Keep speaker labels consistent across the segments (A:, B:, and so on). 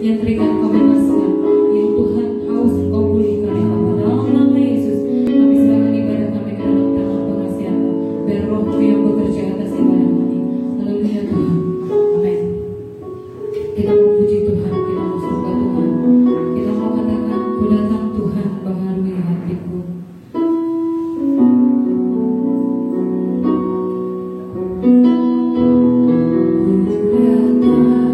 A: yang terikat Kau bebaskan, yang Tuhan haus Engkau pulihkan ya Bapa. Dalam nama Yesus kami serahkan ibadah kami ke dalam tangan pengasihan-Mu, biar Roh-Mu yang bekerja atas ibadah kami. Haleluya Tuhan, amin. Kita mau puji Tuhan, kita mau sembah Tuhan, kita mau katakan ku datang Tuhan baharui hatiku. Ku datang Tuhan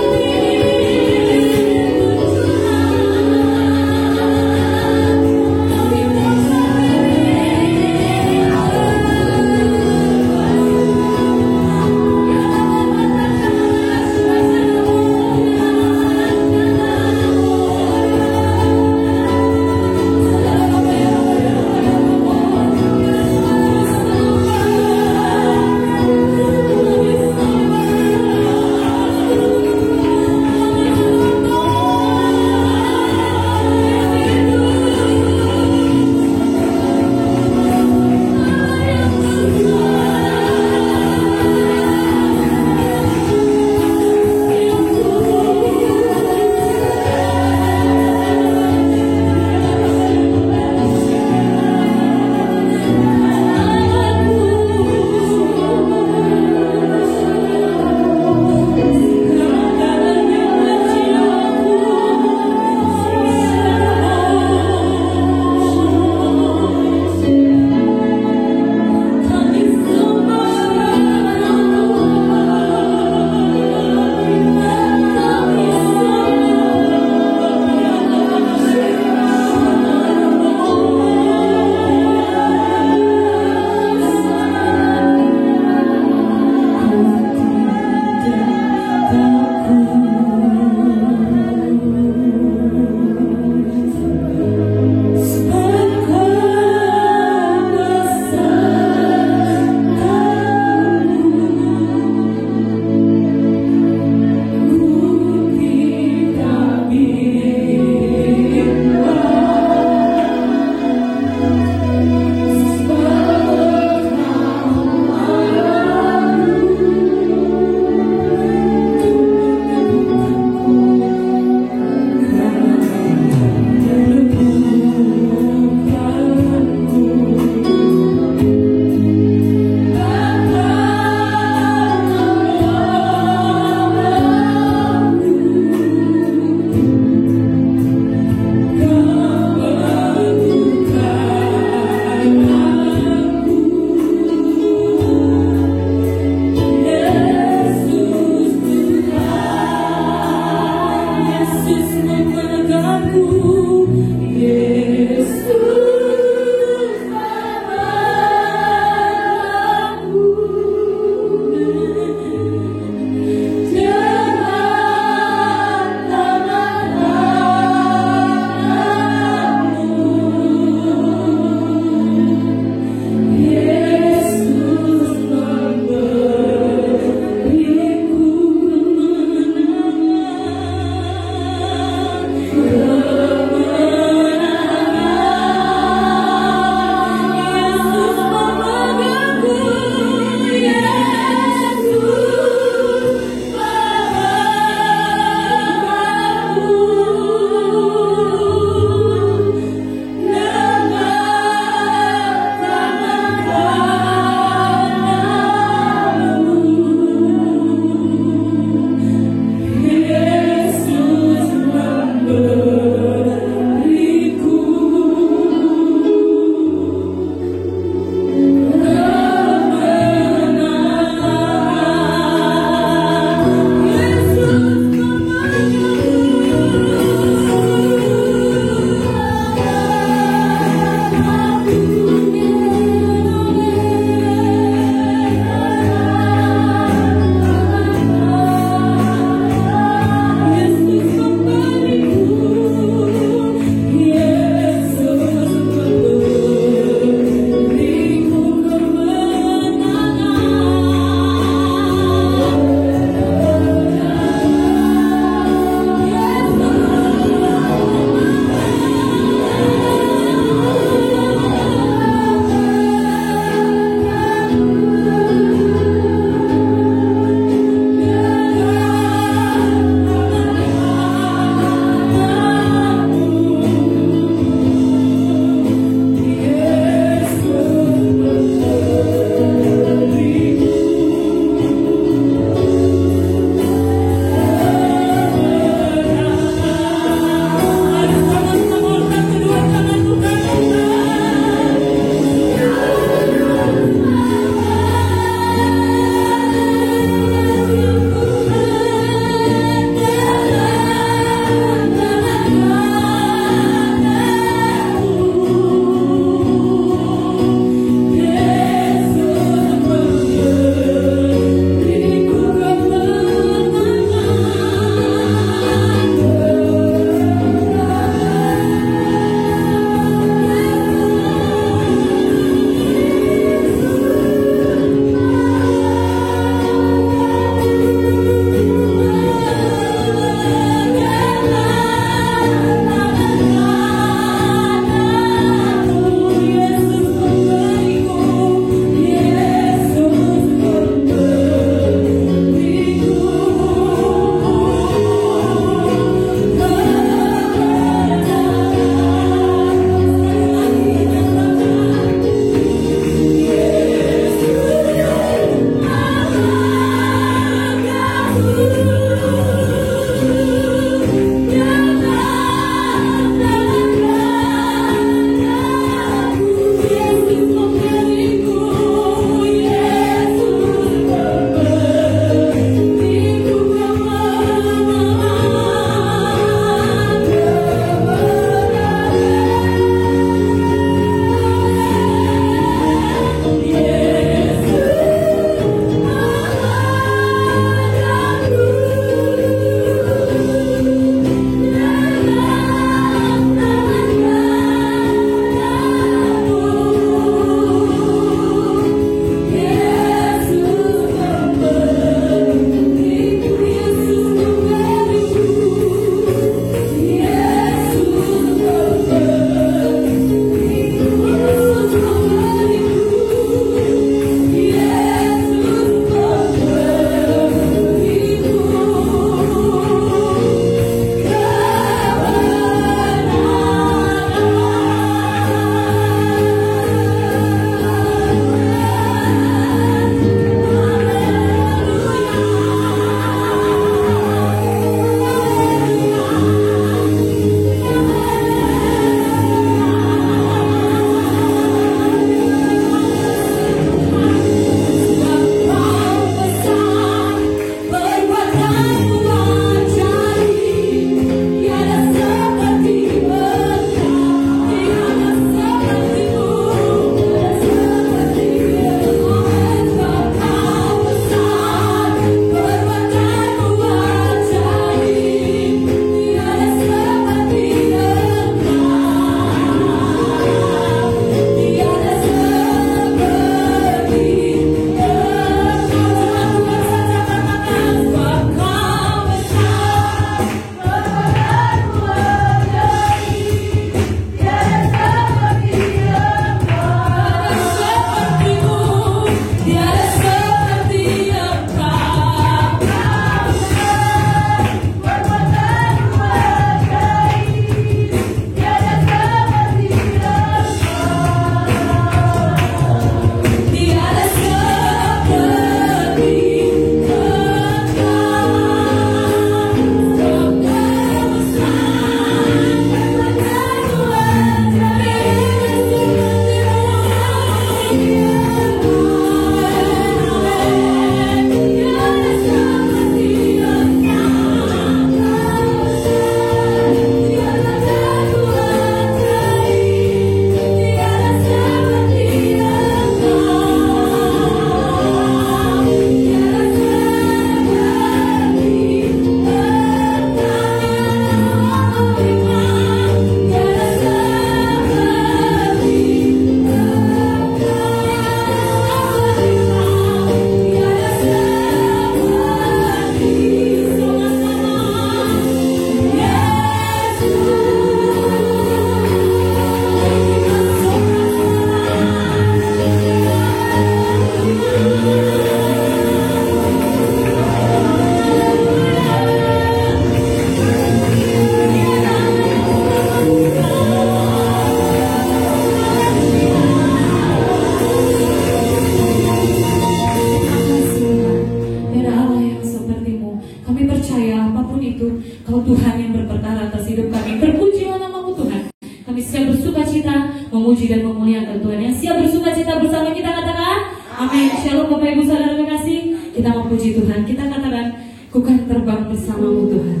A: Bapak Ibu Saudara kekasih, kita memuji Tuhan. Kita katakan, ku kan terbang bersamamu Tuhan.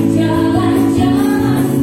B: Jalan-jalan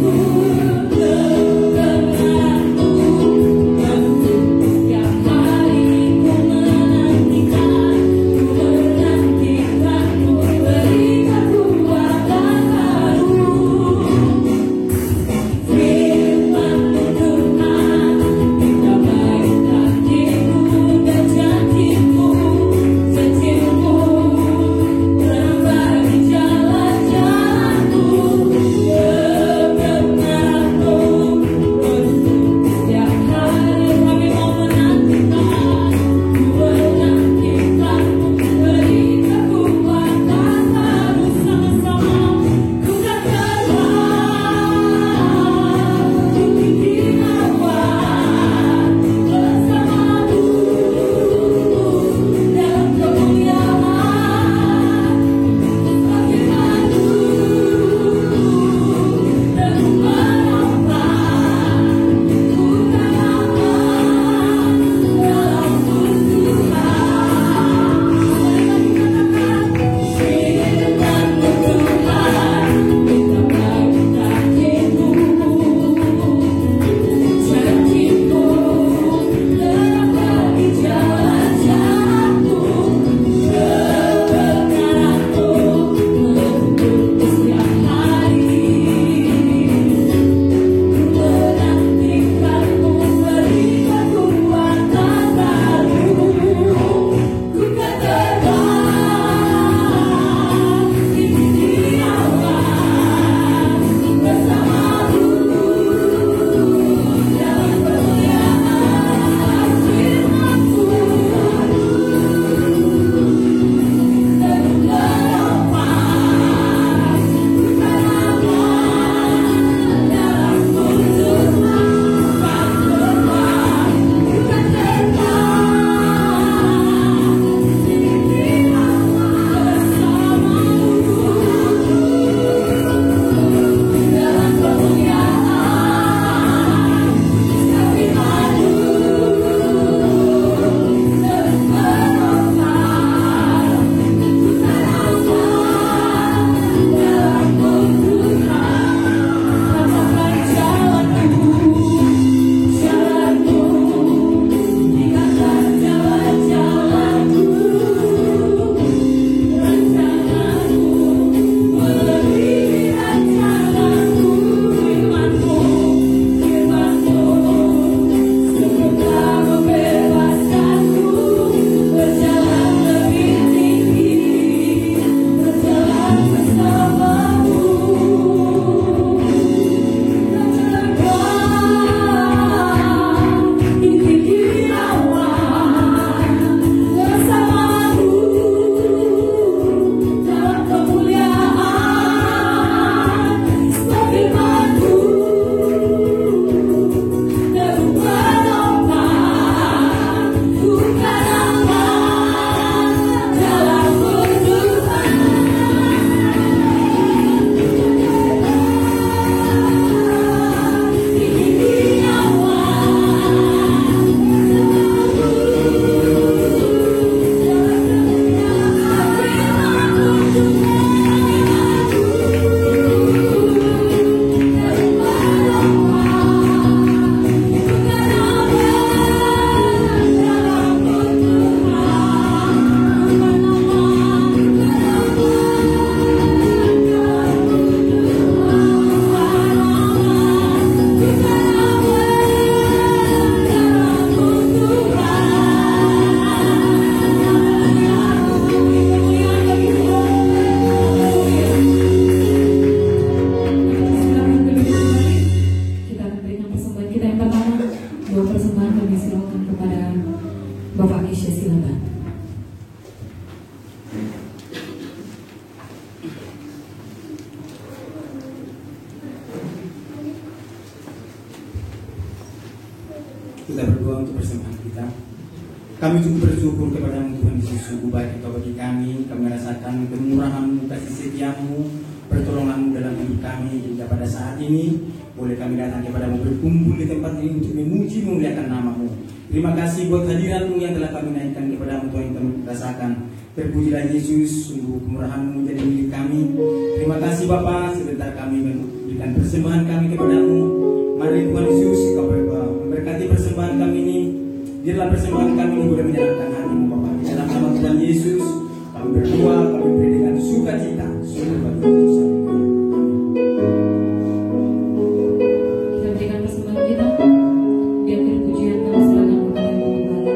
B: kita berdoa untuk persembahan kita. Kami cukup bersyukur kepada-Mu Tuhan Yesus, sungguh baik Engkau bagi kami. Kami merasakan kemurahan-Mu, kasih setia-Mu, pertolongan-Mu dalam hidup kami, hingga pada saat ini boleh kami datang kepada-Mu, berkumpul di tempat ini untuk memuji memuliakan nama-Mu. Terima kasih buat hadirat-Mu yang telah kami naikkan kepada-Mu Tuhan, yang kami rasakan. Terpujilah Yesus, sungguh kemurahan-Mu menjadi milik kami. Terima kasih Bapa, sebentar kami memberikan persembahan kami kepada-Mu. Mari Tuhan Yesus, Kau memberkati persembahan kami ini. Biarlah persembahan kami ini boleh menyenangkan hati-Mu Bapa. Di dalam nama Tuhan Yesus, kami berdoa, kami beri dengan sukacita. Sungguh bagi Tuhan.
A: Kita berikan persembahan kita. Biar pujian kami serahkan kepada-Mu Bapa.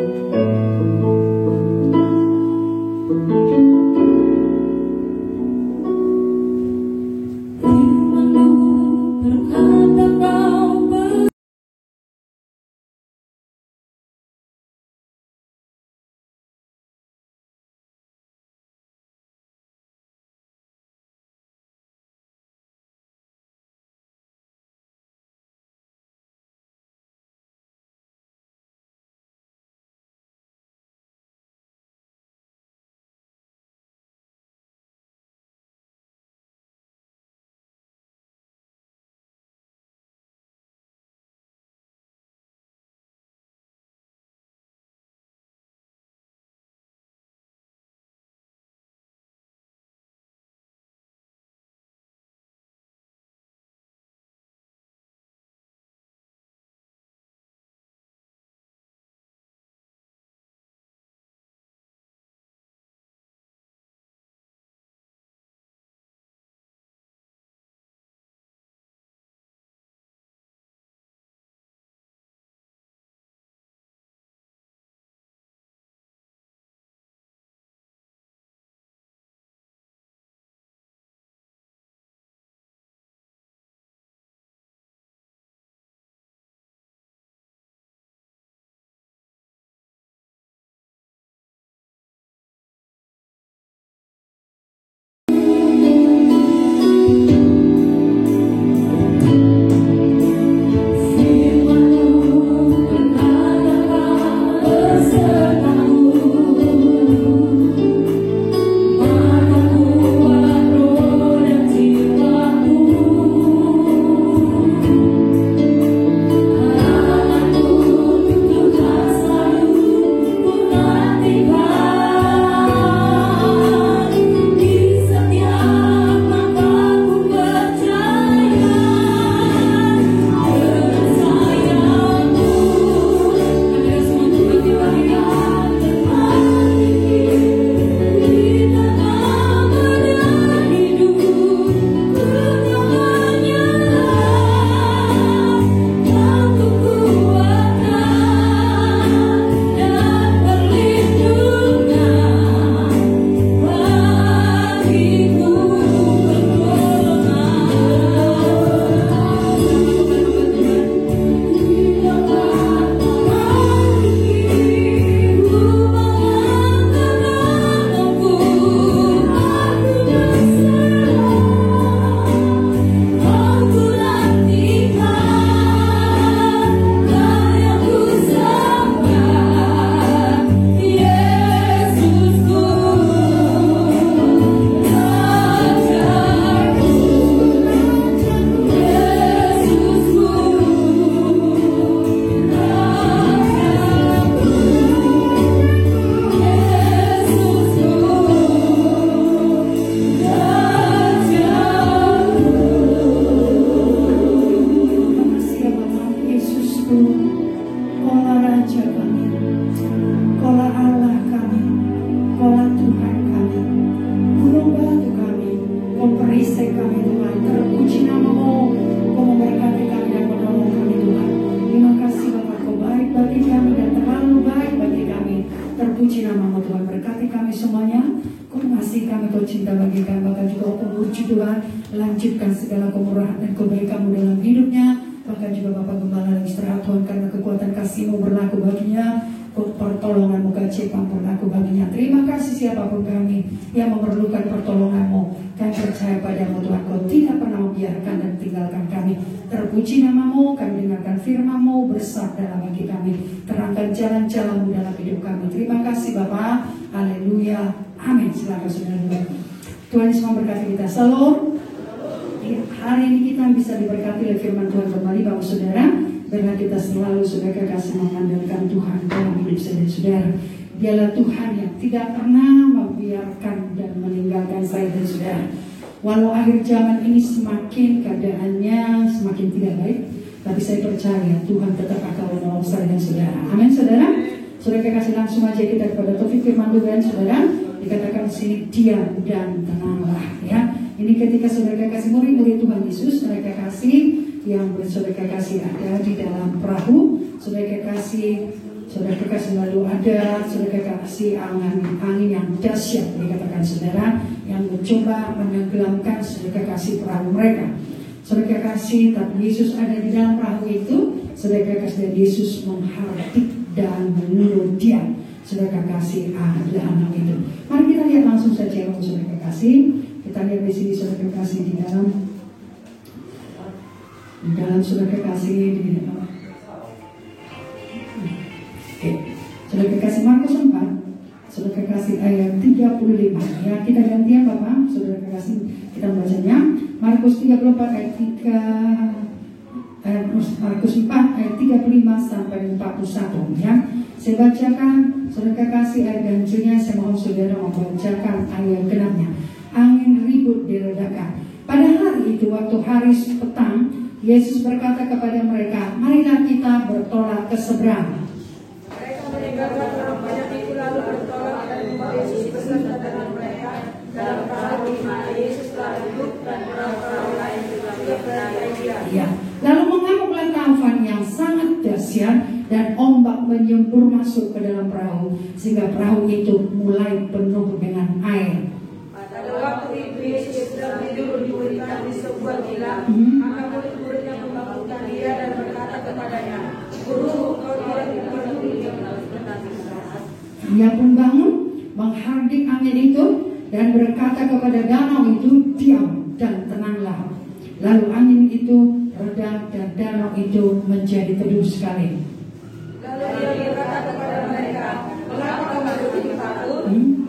C: Terpuji nama Tuhan, berkati kami semuanya. Kau mengasihi kami, Kau cinta bagi kami, bahkan juga Kau puji Tuhan, lanjutkan segala kemurahan dan kebaikan-Mu dalam hidupnya. Bahkan juga Bapak Gembala dan istirahat Tuhan, karena kekuatan kasih-Mu berlaku baginya, pertolongan-Mu kecipan berlaku baginya. Terima kasih siapapun kami yang memerlukan pertolongan-Mu. Kami percaya pada-Mu Tuhan, Kau tidak pernah membiarkan dan tinggalkan kami. Terpuji puji nama-Mu, kami dengarkan firman-Mu, bersabdalah bagi kami, terangkan jalan-jalan-Mu dalam hidup kami. Terima kasih Bapa, haleluya, amin. Silakan saudara. Tuhan Yesus memberkati kita. Shalom. Hari ini kita bisa diberkati oleh firman Tuhan kembali Bapak Saudara. Biarlah kita selalu saudara kekasih mengandalkan Tuhan dalam hidup saudara-saudara. Dialah Tuhan yang tidak pernah membiarkan dan meninggalkan saya dan saudara. Walau akhir zaman ini semakin keadaannya semakin tidak baik, tapi saya percaya Tuhan tetap akan menolong saya dan saudara. Amin saudara. Saudara kekasih, langsung aja kita kepada topik firman Tuhan saudara. Dikatakan di sini diam dan tenanglah ya. Ini ketika saudara kekasih murid-murid Tuhan Yesus, saudara kekasih yang saudara kekasih ada di dalam perahu, saudara kekasih lalu ada saudara kekasih angin yang dahsyat, dikatakan saudara, yang mencoba menenggelamkan saudara kekasih perahu mereka. Saudara kekasih, tapi Yesus ada di dalam perahu itu, saudara kekasih, dan Yesus menghardik dan menyuruh diam. Saudara kekasih adalah anak itu. Mari kita lihat langsung saja saudara kekasih. Kita lihat di sini saudara kekasih di dalam saudara kekasih di dalam. Oke. Saudara kekasih Markus 4, saudara kekasih ayat 35. Ya, kita gantian Bapak, saudara kekasih, kita bacanya Markus 34 ayat 3 Markus 4 ayat 35 sampai 41 ya. Saya bacakan saudara kekasih ayat ganjinya, saya mohon saudara membacakan ayat genapnya. Angin ribut diredakan. Pada hari itu waktu hari petang, Yesus berkata kepada mereka, marilah kita bertolak ke seberang.
D: Mereka meninggalkan orang banyak itu lalu bertolak dan membawa Yesus beserta dengan mereka dalam perahu di mana Yesus telah duduk, dan perahu-perahu lain juga berada dia.
C: Ya. Lalu mengamuklah taufan yang sangat dahsyat dan ombak menyembur masuk ke dalam perahu sehingga perahu itu mulai penuh dengan air.
D: Pada waktu itu Yesus sedang tidur di buritan di sebuah villa. Maka murid-muridnya membangunkan dia dan berkata kepadanya, Guru, kau tidak peduli dengan keras.
C: Dia pun bangun, menghardik angin itu dan berkata kepada danau itu, diam dan tenanglah. Lalu angin itu reda dan danau itu menjadi teduh sekali.
D: Lalu dia berkata kepada mereka, mengapa kamu begitu takut?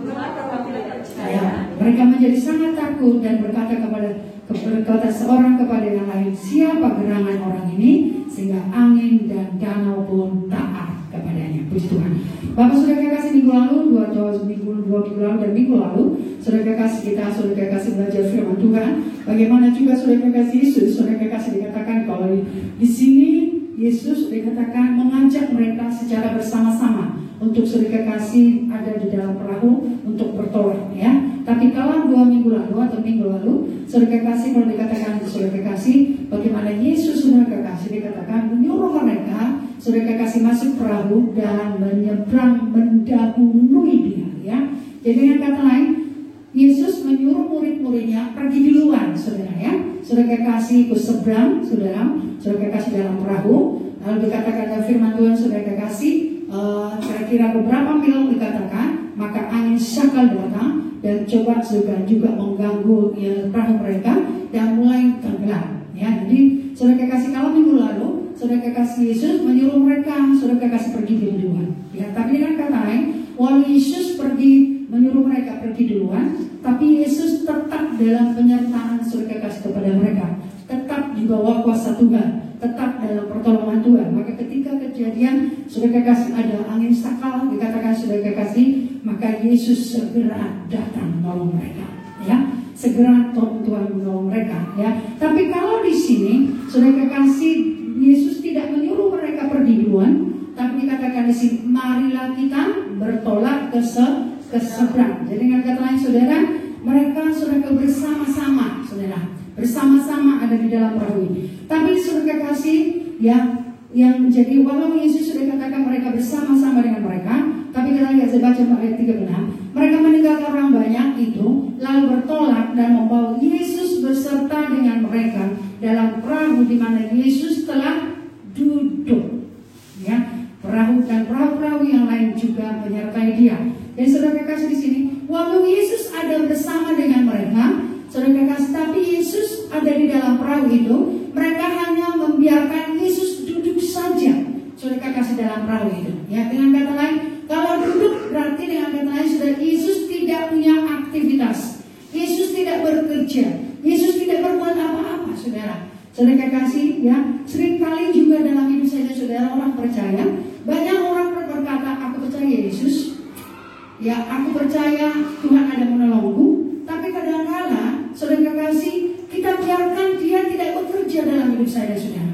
D: Mengapa kamu tidak percaya?
C: Ya, mereka menjadi sangat takut dan berkata seorang kepada yang lain, siapa gerangan orang ini sehingga angin dan danau pun taat kepadanya. Puji Tuhan. Bapak saudara kekasih, minggu lalu, dua minggu lalu dan minggu lalu, saudara kekasih kita, saudara kekasih belajar firman Tuhan. Bagaimana juga saudara kekasih Yesus, saudara kekasih dikatakan kalau di sini Yesus dikatakan mengajak mereka secara bersama-sama untuk saudara kekasih ada di dalam perahu untuk bertolak ya. Tapi kalau 2 minggu lalu atau minggu lalu saudara kekasih kalau dikatakan saudara kekasih bagaimana Yesus saudara kekasih dikatakan menyuruh mereka saudara kekasih masuk perahu dan menyeberang mendahului dia ya. Jadi dengan kata lain Yesus menyuruh murid-muridnya pergi duluan saudara ya. Saudara kekasih ke seberang saudara kekasih dalam perahu. Lalu dikatakan dalam firman Tuhan saudara kekasih kira-kira beberapa mil dikatakan maka angin syakal datang dan coba juga mengganggu ya, perahu mereka dan mulai tenggelam ya. Jadi saudara kekasih kalau minggu lalu saudara kekasih Yesus menyuruh mereka saudara kekasih pergi duluan ya. Tapi dengan kata lain walau Yesus menyuruh mereka pergi duluan, tapi Yesus tetap dalam penyertaan saudara kekasih kepada mereka, tetap di bawah kuasa Tuhan, tetap dalam pertolongan Tuhan. Maka ketika kejadian saudara kekasih ada angin sakal dikatakan saudara kekasih, maka Yesus segera datang menolong mereka ya, segera Tuhan menolong mereka ya. Tapi kalau di sini saudara kekasih Yesus tidak menyuruh mereka pergi duluan, tapi dikatakan di sini marilah kita bertolak ke seberang. Jadi dengan kata lain saudara, mereka saudara bersama-sama saudara, bersama-sama ada di dalam perahu ini. Tapi saudara kekasih yang menjadi walau Yesus sudah katakan mereka bersama-sama dengan mereka, tapi kita lihat saya baca ayat 36, mereka meninggalkan orang banyak itu lalu bertolak dan membawa Yesus beserta dengan mereka dalam perahu di mana Yesus telah duduk ya. Perahu dan perahu-perahu yang lain juga menyertai dia. Dan saudara kekasih di sini, walau Yesus ada bersama dengan mereka, saudara kekasih, tapi Yesus ada di dalam perahu itu, mereka hanya membiarkan Saudara kasih ya, seringkali juga dalam hidup saya dan saudara orang percaya, banyak orang berkata, aku percaya Yesus, ya aku percaya Tuhan ada menolongku, tapi kadang-kala saudara kasih kita biarkan dia tidak bekerja dalam hidup saya dan saudara,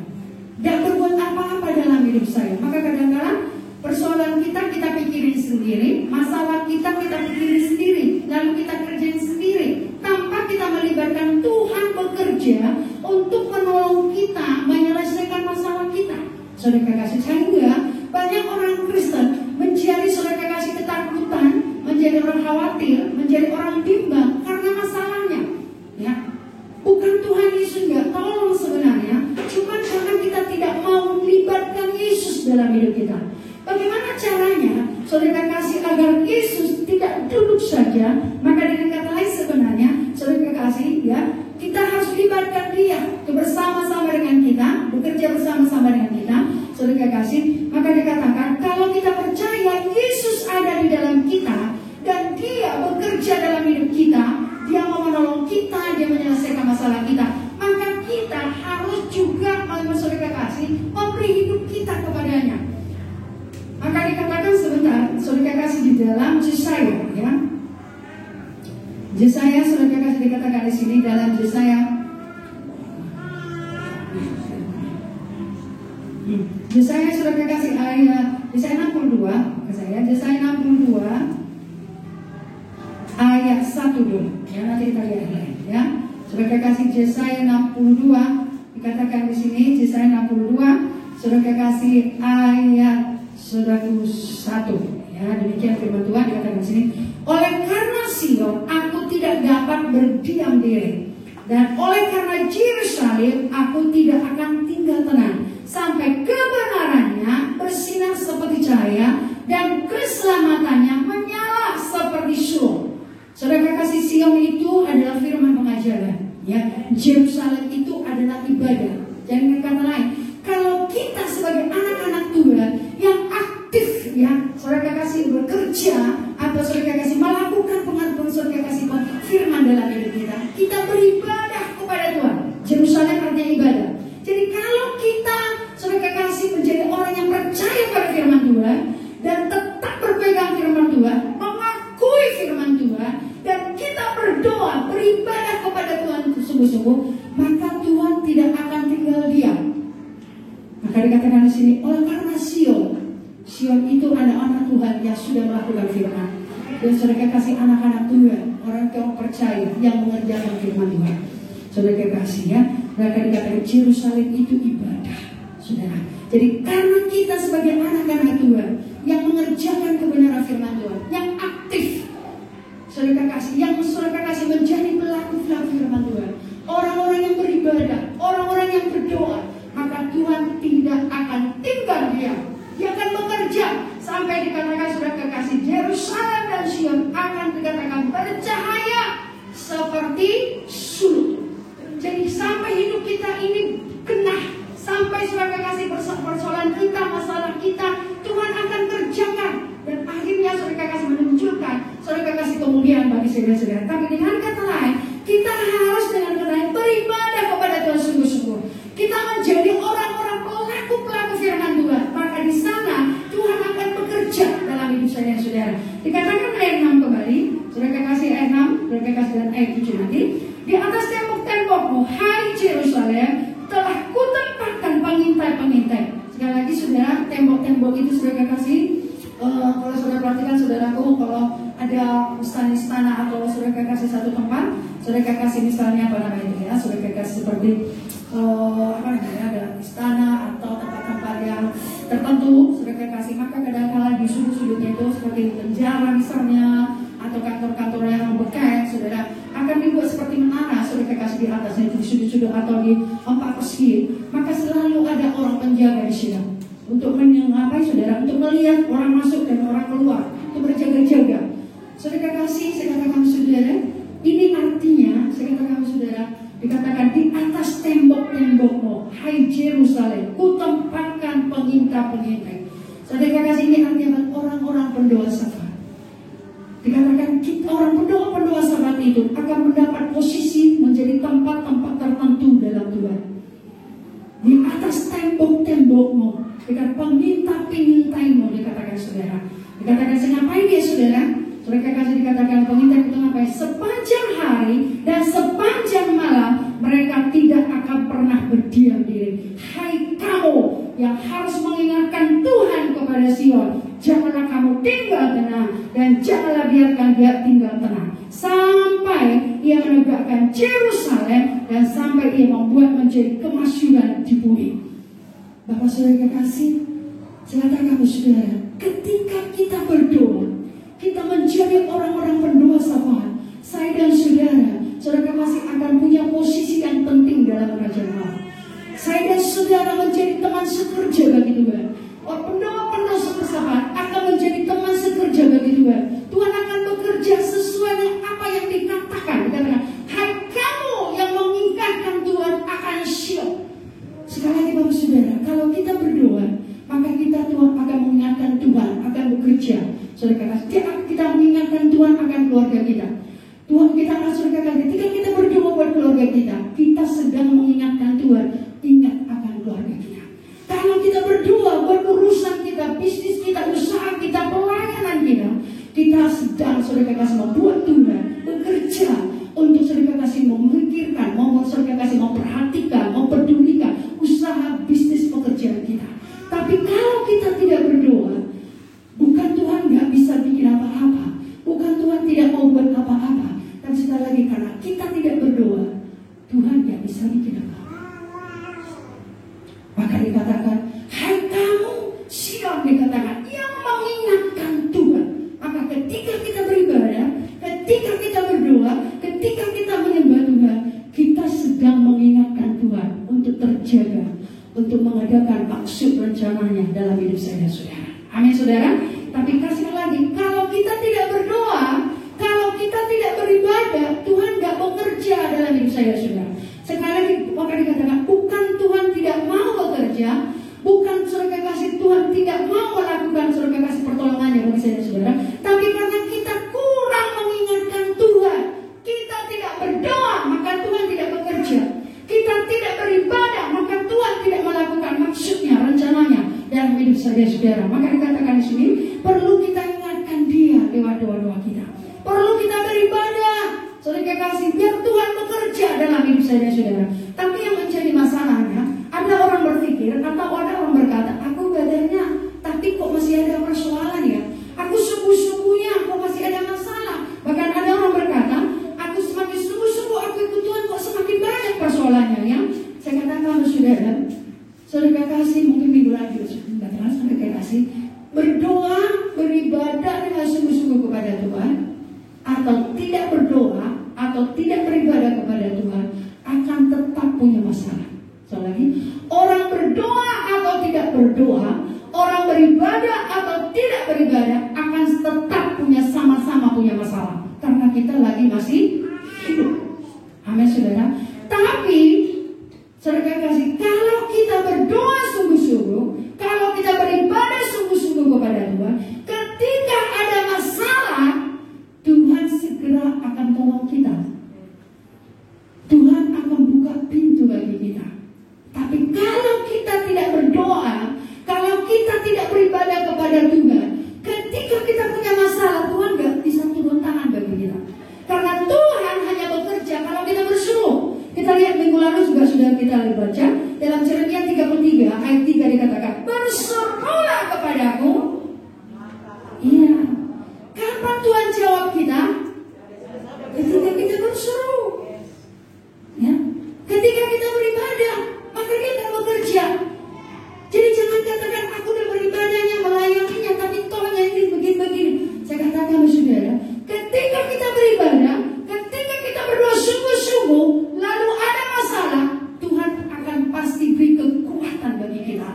C: tidak berbuat apa-apa dalam hidup saya. Maka kadang-kala persoalan kita pikirin sendiri, masalah kita pikirin sendiri, lalu kita kerjain sendiri, tanpa kita melibatkan Tuhan bekerja untuk menolong kita menyelesaikan masalah kita. Saudara kasih, sehingga banyak orang Kristen menjadi saudara kasih ketakutan, menjadi orang khawatir, menjadi orang bimbang karena masalahnya. Ya, bukan Tuhan Yesus nggak tolong sebenarnya, cuma karena kita tidak mau melibatkan Yesus dalam hidup kita. Bagaimana caranya saudara kasih agar Yesus tidak duduk saja? Maka dengan kata lain sebenarnya saudara kasih ya, kita harus libatkan dia bersama-sama dengan kita, bekerja bersama-sama dengan kita. Saudara kasih, maka dikatakan kalau kita percaya Yesus ada di dalam kita dan dia bekerja dalam hidup kita, dia mau menolong kita, dia menyelesaikan masalah kita, maka kita harus juga saudara kasih memberi hidup kita kepadanya. Maka dikatakan sebentar, saudara kasih di dalam Yesaya, ya. Yesaya, saudara kasih dikatakan di sini dalam Yesaya. Yesaya, saudara kasih ayat Yesaya 62, Yesaya 62 ayat 1 dulu. Ya, nanti kita lihat ya. Saudara kasih Yesaya 62 dikatakan di sini Yesaya 62, saudara kasih ayat Saudaraku 1, ya, demikian firman Tuhan dikatakan di sini. Oleh karena Sion, aku tidak dapat berdiam diri, dan oleh karena Yerusalem, aku tidak akan tinggal tenang sampai kebenarannya bersinar seperti cahaya dan keselamatannya menyala seperti syurga. Saudara kasih, Sion itu adalah firman pengajaran, ya. Yerusalem itu adalah ibadah. Jangan kata lain, kalau kita sebagai anak-anak Tuhan yang aktif, ya, saudara kasih bekerja atau saudara kasih melakukan pengakuan saudara kasih firman dalam hidup kita, kita beribadah kepada Tuhan. Yerusalem artinya ibadah. Jadi kalau kita saudara kasih menjadi orang yang percaya pada firman Tuhan dan tetap berpegang firman Tuhan, mengakui firman Tuhan, dan kita berdoa beribadah kepada Tuhan sungguh-sungguh, maka Tuhan tidak akan tinggal diam. Maka dikatakan di sini, oleh karena Sion itu ada anak Tuhan yang sudah melakukan firman. Dan saudara kasih anak-anak Tuhan, orang yang percaya yang mengerjakan firman Tuhan. Saudara kasih ya, mereka dikatakan Yerusalem itu ibadah, saudara. Jadi karena kita sebagai anak-anak Tuhan yang mengerjakan kebenaran firman Tuhan, yang aktif, saudara kasih, yang saudara kasih menjadi pelaku-pelaku firman Tuhan, orang-orang yang beribadah, orang-orang yang berdoa, maka Tuhan tidak akan tinggal diam. Dia akan bekerja sampai dikatakan saudara kekasih, Yerusalem dan Sion akan dikatakan bercahaya seperti sulut. Jadi sampai hidup kita ini genah, sampai saudara kekasih persoalan kita, masalah kita, Tuhan akan kerjakan. Dan akhirnya saudara kekasih menunjukkan saudara kekasih kemuliaan bagi saudara-saudara. Tapi dengan kata lain, kita harus dengan kata lain beribadah kepada Tuhan sungguh-sungguh. Kita menjadi orang-orang pelaku-pelaku firman Tuhan. Maka di sana Tuhan akan bekerja dalam hidup saya dan saudara. Dikatakan ayat 6 kembali, saudara kasih ayat 6, saudara kasih dan ayat 7 nanti. Di atas tembok-tembokmu, hai Yerusalem, telah kutempatkan pengintai-pengintai. Sekali lagi saudara, tembok-tembok itu saudara kasih. Kalau saudara perhatikan saudaraku, kalau ada istana-istana atau saudara kasih satu tempat, saudara kasih misalnya apa namanya ya, saudara kasih seperti ada istana atau tempat-tempat yang tertentu, saudara kasih, maka kadang-kadang di sudut-sudutnya itu seperti penjara misalnya, atau kantor-kantor yang bekas, saudara akan dibuat seperti menara, saudara kasih di atasnya itu di sudut-sudut atau di empat persegi, maka selalu ada orang penjaga di sini untuk menyengapai saudara, untuk melihat orang masuk dan orang keluar, untuk berjaga-jaga. Saudara kasih, saya katakan saudara, ini artinya, saya katakan saudara, dikatakan di atas tembok-tembokmu, hai Yerusalem, kutempatkan pengintai-pengintai. Saudara kasih, ini artinya orang-orang pendoa syafaat. Dikatakan orang pendoa syafaat itu akan mendapat posisi menjadi tempat-tempat tertentu dalam Tuhan. harus mengingatkan Tuhan kepada Sion. Janganlah kamu tinggal tenang, dan janganlah biarkan dia tinggal tenang, sampai ia menegakkan Yerusalem, dan sampai ia membuat menjadi kemasyhuran di bumi. Bapak saudara kekasih, silakan kamu saudara, ketika kita berdoa, kita menjadi orang-orang berdoa Tuhan. Saya dan saudara kekasih akan punya posisi yang penting dalam kerajaan Allah. Saya dan saudara menjadi teman sekerja bagi Tuhan. Pendoa-pendoa sepersamaan akan menjadi teman sekerja bagi Tuhan. Tuhan akan bekerja sesuai dengan apa yang dikatakan. Dikatakan, hai kamu yang mengingatkan Tuhan akan Sion. Sekali lagi Bapak saudara, kalau kita berdoa, maka Tuhan akan mengingatkan Tuhan akan bekerja. Saudara kita mengingatkan Tuhan akan keluarga kita. Tuhan kita akan saudara, ketika kita berdoa buat keluarga kita sedang mengingatkan Tuhan, ingat akan keluarga kita. Kalau kita berdoa buat urusan kita, bisnis kita, usaha kita, pelayanan kita sedang saudara kasih membuat Tuhan bekerja untuk saudara kasih memikirkan, saudara kasih memperhatikan, mempedulikan usaha, bisnis, pekerjaan kita. Tapi kalau kita tidak berdoa, bukan Tuhan nggak bisa bikin apa-apa, bukan Tuhan tidak mau buat apa-apa, tapi sekali lagi karena kita tidak berdoa, Tuhan nggak bisa bikin apa-apa. Maka dikatakan, hai kamu Sion, dikatakan yang mengingatkan Tuhan. Maka ketika kita beribadah, ketika kita berdoa, ketika kita menyembah Tuhan, kita sedang mengingatkan Tuhan untuk terjaga, untuk mengadakan maksud rencananya dalam hidup saya dan saudara. Amin saudara. Tapi kasih lagi, kalau kita tidak berdoa, kalau kita tidak beribadah, Tuhan gak bekerja dalam hidup saya dan saudara. Sekali lagi maka dikatakan, bukan Tuhan tidak mau bekerja, bukan saudara kasih Tuhan tidak mau melakukan saudara kasih pertolongannya bagi saya dan saudara, tapi karena kita kurang mengingatkan Tuhan, kita tidak berdoa, maka Tuhan tidak bekerja. Kita tidak beribadah, maka Tuhan tidak melakukan maksudnya, rencananya dalam hidup saya dan saudara. Maka dikatakan di sini, perlu kita ingatkan Dia lewat doa-doa kita. Perlu kita beribadah, saudara kasih, biar Tuhan bekerja dalam hidup saya dan saudara. Tapi yang menjadi masalahnya, ada orang berpikir atau ada orang berkata, aku ibadahnya, tapi kok masih ada persoalan ya? Aku sungguh-sungguhnya, kok masih ada masalah? Bahkan ada orang berkata, aku semakin sungguh-sungguh aku ikut Tuhan, kok semakin banyak persoalannya ya? Saya katakan saudara kasih, mungkin minggu lagi sudah terasa, saudara kasih, berdoa, beribadah dengan sungguh-sungguh kepada Tuhan, atau tidak berdoa, atau tidak beribadah kepada Tuhan, akan tetap punya masalah. Soal lagi, orang berdoa atau tidak berdoa, orang beribadah atau tidak beribadah, akan tetap sama-sama punya masalah. Karena kita lagi masih hidup. Amin saudara. Tapi saudara kasih, kalau kita berdoa sungguh-sungguh, kalau kita beribadah sungguh-sungguh kepada Tuhan, ketika ada masalah, Tuhan segera akan tolong kita. Tuhan akan buka pintu bagi kita. Tapi kalau kita tidak berdoa, kalau kita tidak beribadah kepada Tuhan, ketika kita punya masalah, Tuhan gak bisa turun tangan bagi kita. Karena Tuhan hanya bekerja kalau kita berseru. Kita lihat minggu lalu juga sudah kita baca dalam Yeremia 33 ayat 3 dikatakan, berserulah kepadaku. Iya. Kapan Tuhan jawab kita? Ketika kita berseru. Ya. Ketika kita beribadah, maka Dia akan bekerja. Jadi jangan katakan aku udah beribadahnya, melayaninya, tapi tohnya ini begini-begini. Saya katakan saudara, ketika kita beribadah, ketika kita berdoa sungguh-sungguh, lalu ada masalah, Tuhan akan pasti beri kekuatan bagi kita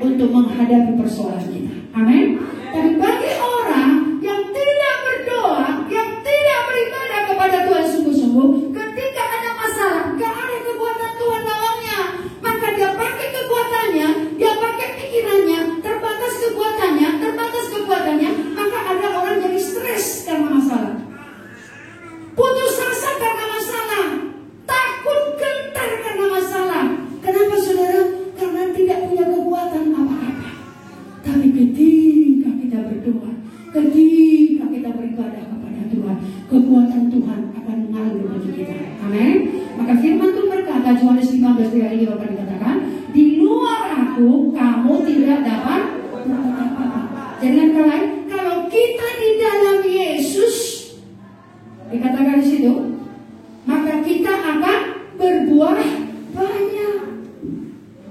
C: untuk menghadapi persoalan kita. Amin. Tapi bagi orang yang tidak berdoa, yang tidak beribadah kepada Tuhan sungguh-sungguh, ketika ada masalah, gak ada kekuatan Tuhan dalamnya, maka dia pakai kekuatannya, dia pakai pikirannya, terbatas kekuatannya, maka ada orang jadi stres karena masalah, putus asa karena masalah, takut gentar karena masalah. Kenapa saudara? Karena tidak punya kekuatan apa-apa. Tapi ketika kita berdoa, ketika kita beribadah kepada Tuhan, kekuatan Tuhan akan mengalir bagi kita. Amin. Maka firman Tuhan berkata, Yohanes 15 ayat 5 dikatakan, di luar aku kamu tidak berbuah banyak.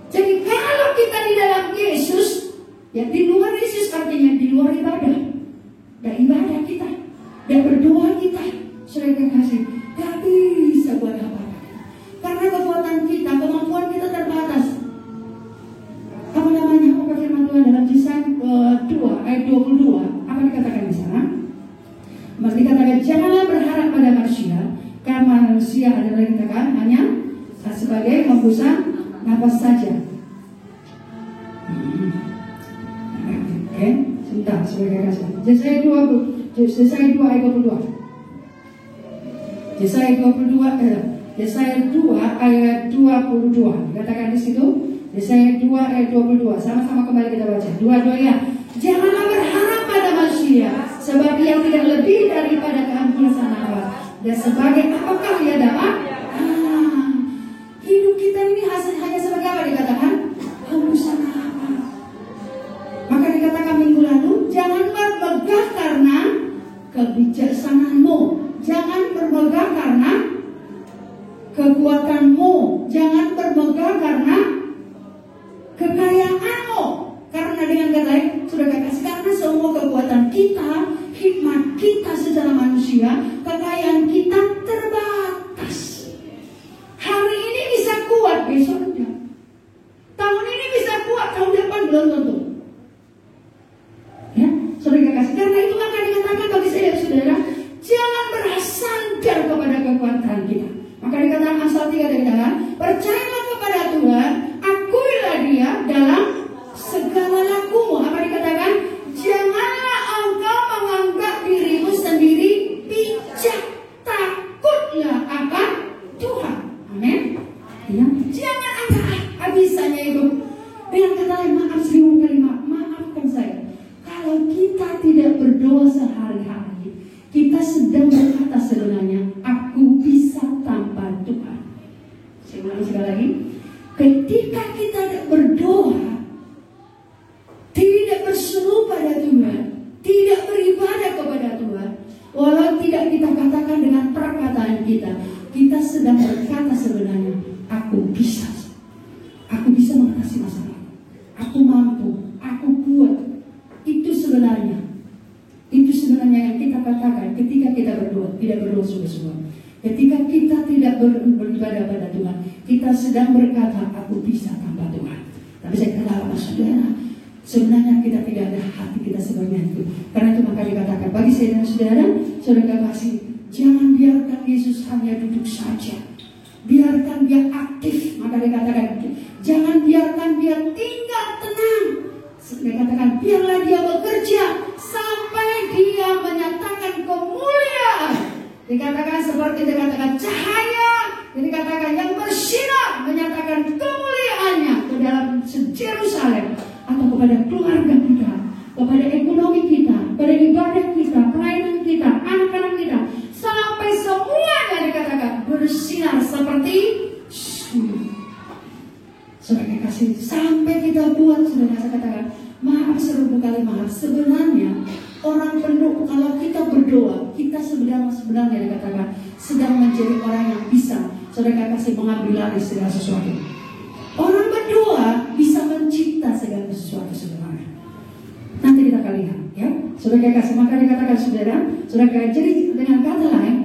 C: Jadi kalau kita di dalam Yesus, ya di luar Yesus artinya di luar ibadah. Dan ibadah kita, dan berdoa kita, saudara kasih, gak bisa buat apa-apa. Karena kekuatan kita, kemampuan kita terbatas. Apa namanya? Apa firman Tuhan dalam Yesaya 2 ayat 22? Apa dikatakan di sana? Masih dikatakan janganlah berharap pada manusia, karena manusia adalah dikatakan hanya sebagai hembusan nafas saja. Oke, sebentar, sebagai kasih. Yesaya 2 ayat 22. Yesaya 2 ayat 22. Dikatakan di situ. Yesaya 2 ayat 22. Sama-sama kembali kita baca. Dua-duanya. Janganlah berharap pada manusia, sebab ia tidak lebih daripada kehambusan nafas. Dan sebagai apakah ia dapat? Hidup kita ini hanya sebagai apa dikatakan? Hembusan nafas. Maka dikatakan minggu lalu, jangan bermegah karena kebijaksanaanmu, jangan bermegah karena kekuatanmu, jangan bermegah karena kekayaanmu. Karena dengan kata lain, sudah kasih, karena semua kekuatan kita, hikmat kita secara manusia, kekayaan kita terbatas. Hari ini bisa kuat, besok tidak. Tahun ini bisa kuat, tahun depan belum tentu. Ya, saudara kasih. Karena itu maka dikatakan bagi saya saudara, jangan bersandar kepada kekuatan kita. Maka dikatakan Amsal 3 dikatakan, percayalah kepada Tuhan, akuilah Dia dalam segala lakumu. Apa dikatakan? Janganlah engkau menganggap dirimu sendiri bijak, takutlah akan Tuhan. Amin. Ya, jangan anggap bisanya itu. Dengan kata lain, maaf 1000 kali maafkan saya. Kalau kita tidak berdoa sehari-hari, kita sedang berkata sebenarnya, aku bisa tanpa Tuhan. Saya ulangi sekali lagi. Ketika kita tidak berdoa, tidak berseru pada Tuhan, tidak beribadah kepada Tuhan, walau tidak kita katakan dengan perkataan kita, kita sedang berkata sebenarnya, aku bisa mengatasi masalah, aku mampu, aku kuat. Itu sebenarnya yang kita katakan ketika kita berdoa, tidak berdoa sungguh-sungguh. Ketika kita tidak beribadah pada Tuhan, kita sedang berkata, aku bisa tanpa Tuhan. Tapi saya katakan, saudara, sebenarnya kita tidak ada hati kita sebenarnya itu. Karena itu maka dikatakan, bagi saya dan saudara kasih, jangan biarkan Yesus hanya duduk saja. Biarkan dia aktif. Maka dikatakan, jangan biarkan dia tinggal tenang. Dikatakan, biarlah dia bekerja sampai dia menyatakan kemuliaan. Dikatakan seperti dikatakan cahaya, dikatakan yang bersinar menyatakan kemuliaannya ke dalam Yerusalem atau kepada keluarga kita, kepada ekonomi kita, kepada ibadah kita, pelayanan kita, anak-anak kita, sampai semuanya dikatakan bersinar seperti saudara kasih, sampai kita buat saudara saya katakan, maaf 1000 kali maaf. Sebenarnya orang penuh, kalau kita berdoa, kita sebenarnya dikatakan sedang menjadi orang yang bisa saudara kasih mengambil alih segala sesuatu. Orang berdoa bisa mencipta segala sesuatu sebenarnya. Nanti kita akan lihat, ya. Saudara kasih, maka dikatakan saudara, jadi dengan kata lain,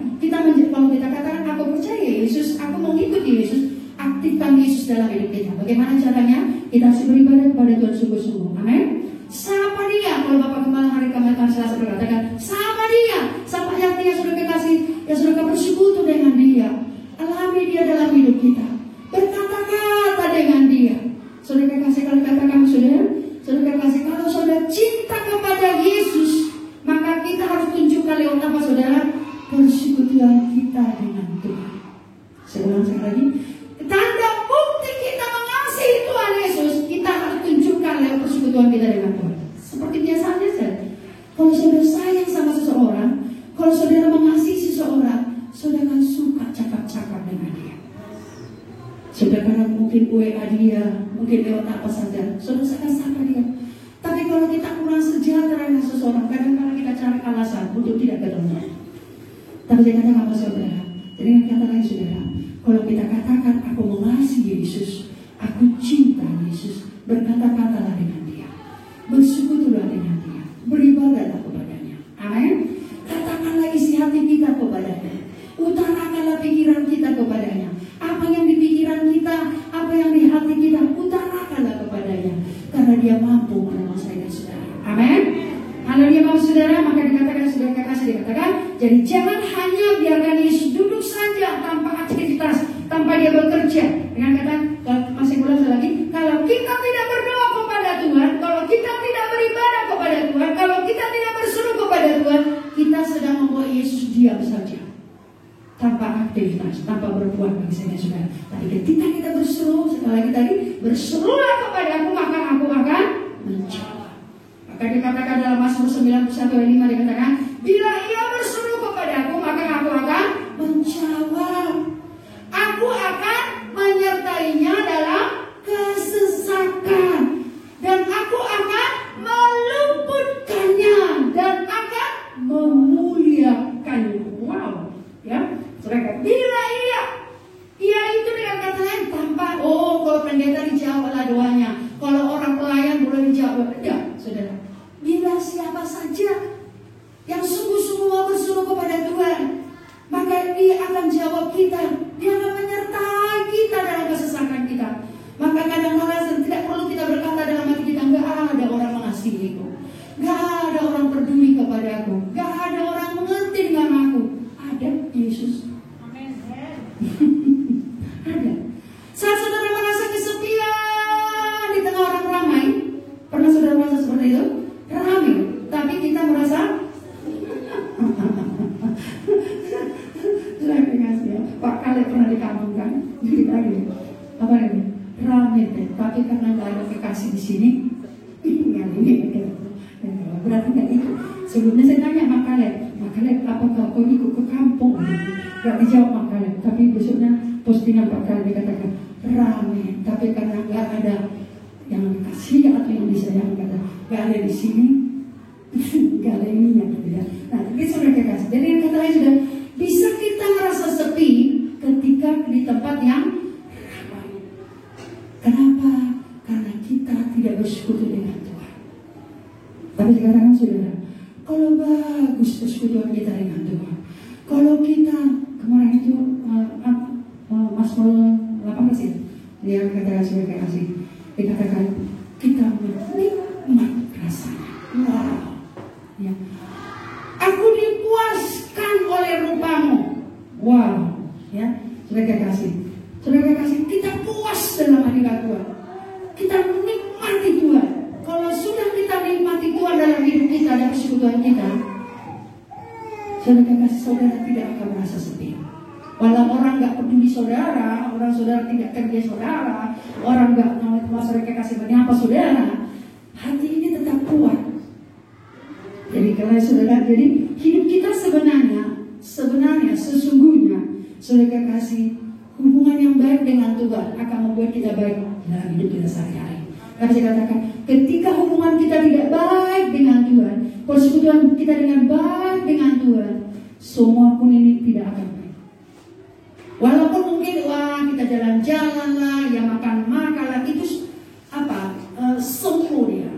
C: kalau kita katakan aku percaya Yesus, aku mengikuti Yesus, aktifkan Yesus dalam hidup kita. Bagaimana caranya? Kita harus beribadah kepada Tuhan sungguh-sungguh. Amin. Sapa dia. Kalau Bapak Gembala hari kemarin Selasa berkatakan, sapa dia. Sapa hatinya sudah kekasih, ya sudah bersekutu dengan dia. Alami dia dalam hidup kita. Berkata-kata dengan dia. Saudara kekasih, kalau katakan saudara kekasih, kalau saudara cinta kepada Yesus, maka kita harus tunjukkan lewat apa saudara? Persekutuan kita dengan Tuhan. Saya ulang sekali lagi. Tanda bukti kita mengasihi Tuhan Yesus, kita harus tunjukkan lewat persekutuan kita dengan Tuhan. Seperti biasanya saja. Kalau saudara sayang sama seseorang, kalau saudara mengasihi seseorang, saudara akan suka cakap-cakap dengan dia. Saudara mungkin WA dia, mungkin lewat apa saja, saudara akan sapa dia. Tapi kalau kita kurang sejahtera dengan seseorang, kadang-kadang kita cari alasan untuk tidak ketemu. Tapi saya katakan apa saudara? Jadi kata lain saudara, kalau kita katakan aku Yesus, berkata-katalah dengan dia, bersekutulah dengan dia, beribadahlah kepadanya. Amin. Katakanlah isi hati kita kepadanya, utarakanlah pikiran kita kepadanya. Apa yang di pikiran kita, apa yang di hati kita, utarakanlah kepadanya, karena dia mampu menolong saya dan saudara. Amin. Haleluya Bapak Saudara. Maka dikatakan, sudah kasih dikatakan, jadi jangan hanya biarkan Yesus duduk saja tanpa aktivitas, tanpa dia bekerja. Dengan kata, masih ulang lagi, kalau kita tidak berdoa kepada Tuhan, kalau kita tidak beribadah kepada Tuhan, kalau kita tidak berseru kepada Tuhan, kita sedang membuat Yesus diam saja, tanpa aktivitas, tanpa berbuat bagi saya dan saudara. Tapi ketika kita berseru, sekali lagi tadi, berserulah kepada aku, maka aku akan menjawab. Maka dikatakan dalam Mazmur 91 ayat 5 dikatakan, bila ia berseru kepadaku, maka aku akan menjawab. Aku akan menyertainya dalam kesesakan, dan aku akan meluputkannya dan akan memuliakannya. Wow, ya, saudara. Bila ia itu dengan kata lain tanpa kalau pendeta dijawablah doanya, kalau orang pelayan boleh dijawab. Tidak, saudara. Bila siapa saja yang sungguh-sungguh mau berseru kepada Tuhan, maka dia akan jawab kita. Dia akan menyertai kita dalam kesesakan kita. Maka kadang-kadang tidak perlu kita berkata dalam hati kita, enggak ada orang mengasihiku, enggak ada orang peduli kepadaku, enggak ada orang mengerti dengan aku. Ada Yesus.
D: Amin.
C: Ada. Saat saudara merasa kesepian di tengah orang ramai, pernah saudara merasa seperti itu? Ramai, tapi kita merasa Pak Kale pernah di kampung kan, cerita gitu, apa ini? Ramai deh, tapi karena nggak ada kekasih di sini, ini berarti nggak itu. Sebelumnya saya tanya Pak Kale, apakah kau ikut ke kampung? Gak dijawab Pak Kale, tapi besoknya postingan Pak Kale dikatakan ramai, tapi karena nggak ada yang dikasih atau yang disayang, kata nggak ada di sini, nggak ada ininya gitu ya. Nah, ini sudah kekasih. Jadi yang kata lain sudah bisa kita merasa sepi ketika di tempat yang ramai. Kenapa? Karena kita tidak bersekutu dengan Tuhan. Tapi sekarang saudara, kalau bagus persekutuan kita dengan Tuhan, kalau kita kemarin itu Mazmur 18 ya, dia katakan sebagai kasih, dikatakan kita menikmat rasanya. Wow, ya. Aku dipuaskan oleh rupamu. Wow, ya, sudah kasih, kita puas dalam hadirat Tuhan. Kita menikmati Tuhan. Kalau sudah kita nikmati Tuhan dalam hidup kita dan persekutuan kita, saudara tidak akan merasa sepi. Walau orang nggak peduli saudara, orang saudara tidak kerja saudara, orang nggak mau saudara kasih menyapa saudara, hati ini tetap kuat. Jadi kalau saudara, jadi hidup kita sebenarnya sesungguhnya saudara kasih hubungan yang baik dengan Tuhan akan membuat kita baik dalam hidup kita sehari-hari. Tapi saya katakan, ketika hubungan kita tidak baik dengan Tuhan, persekutuan kita dengan baik dengan Tuhan, semua pun ini tidak akan baik. Walaupun mungkin kita jalan-jalan lah, ya makan lah, itu semu dia,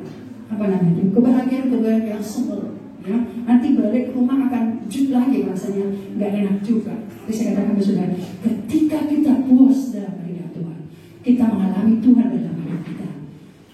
C: kebahagiaan yang semu. Ya, nanti balik ke rumah akan juk lagi rasanya, nggak enak juga. Jadi saya katakan ke saudara, ketika kita puas dalam hadirat Tuhan, kita mengalami Tuhan dalam hidup kita.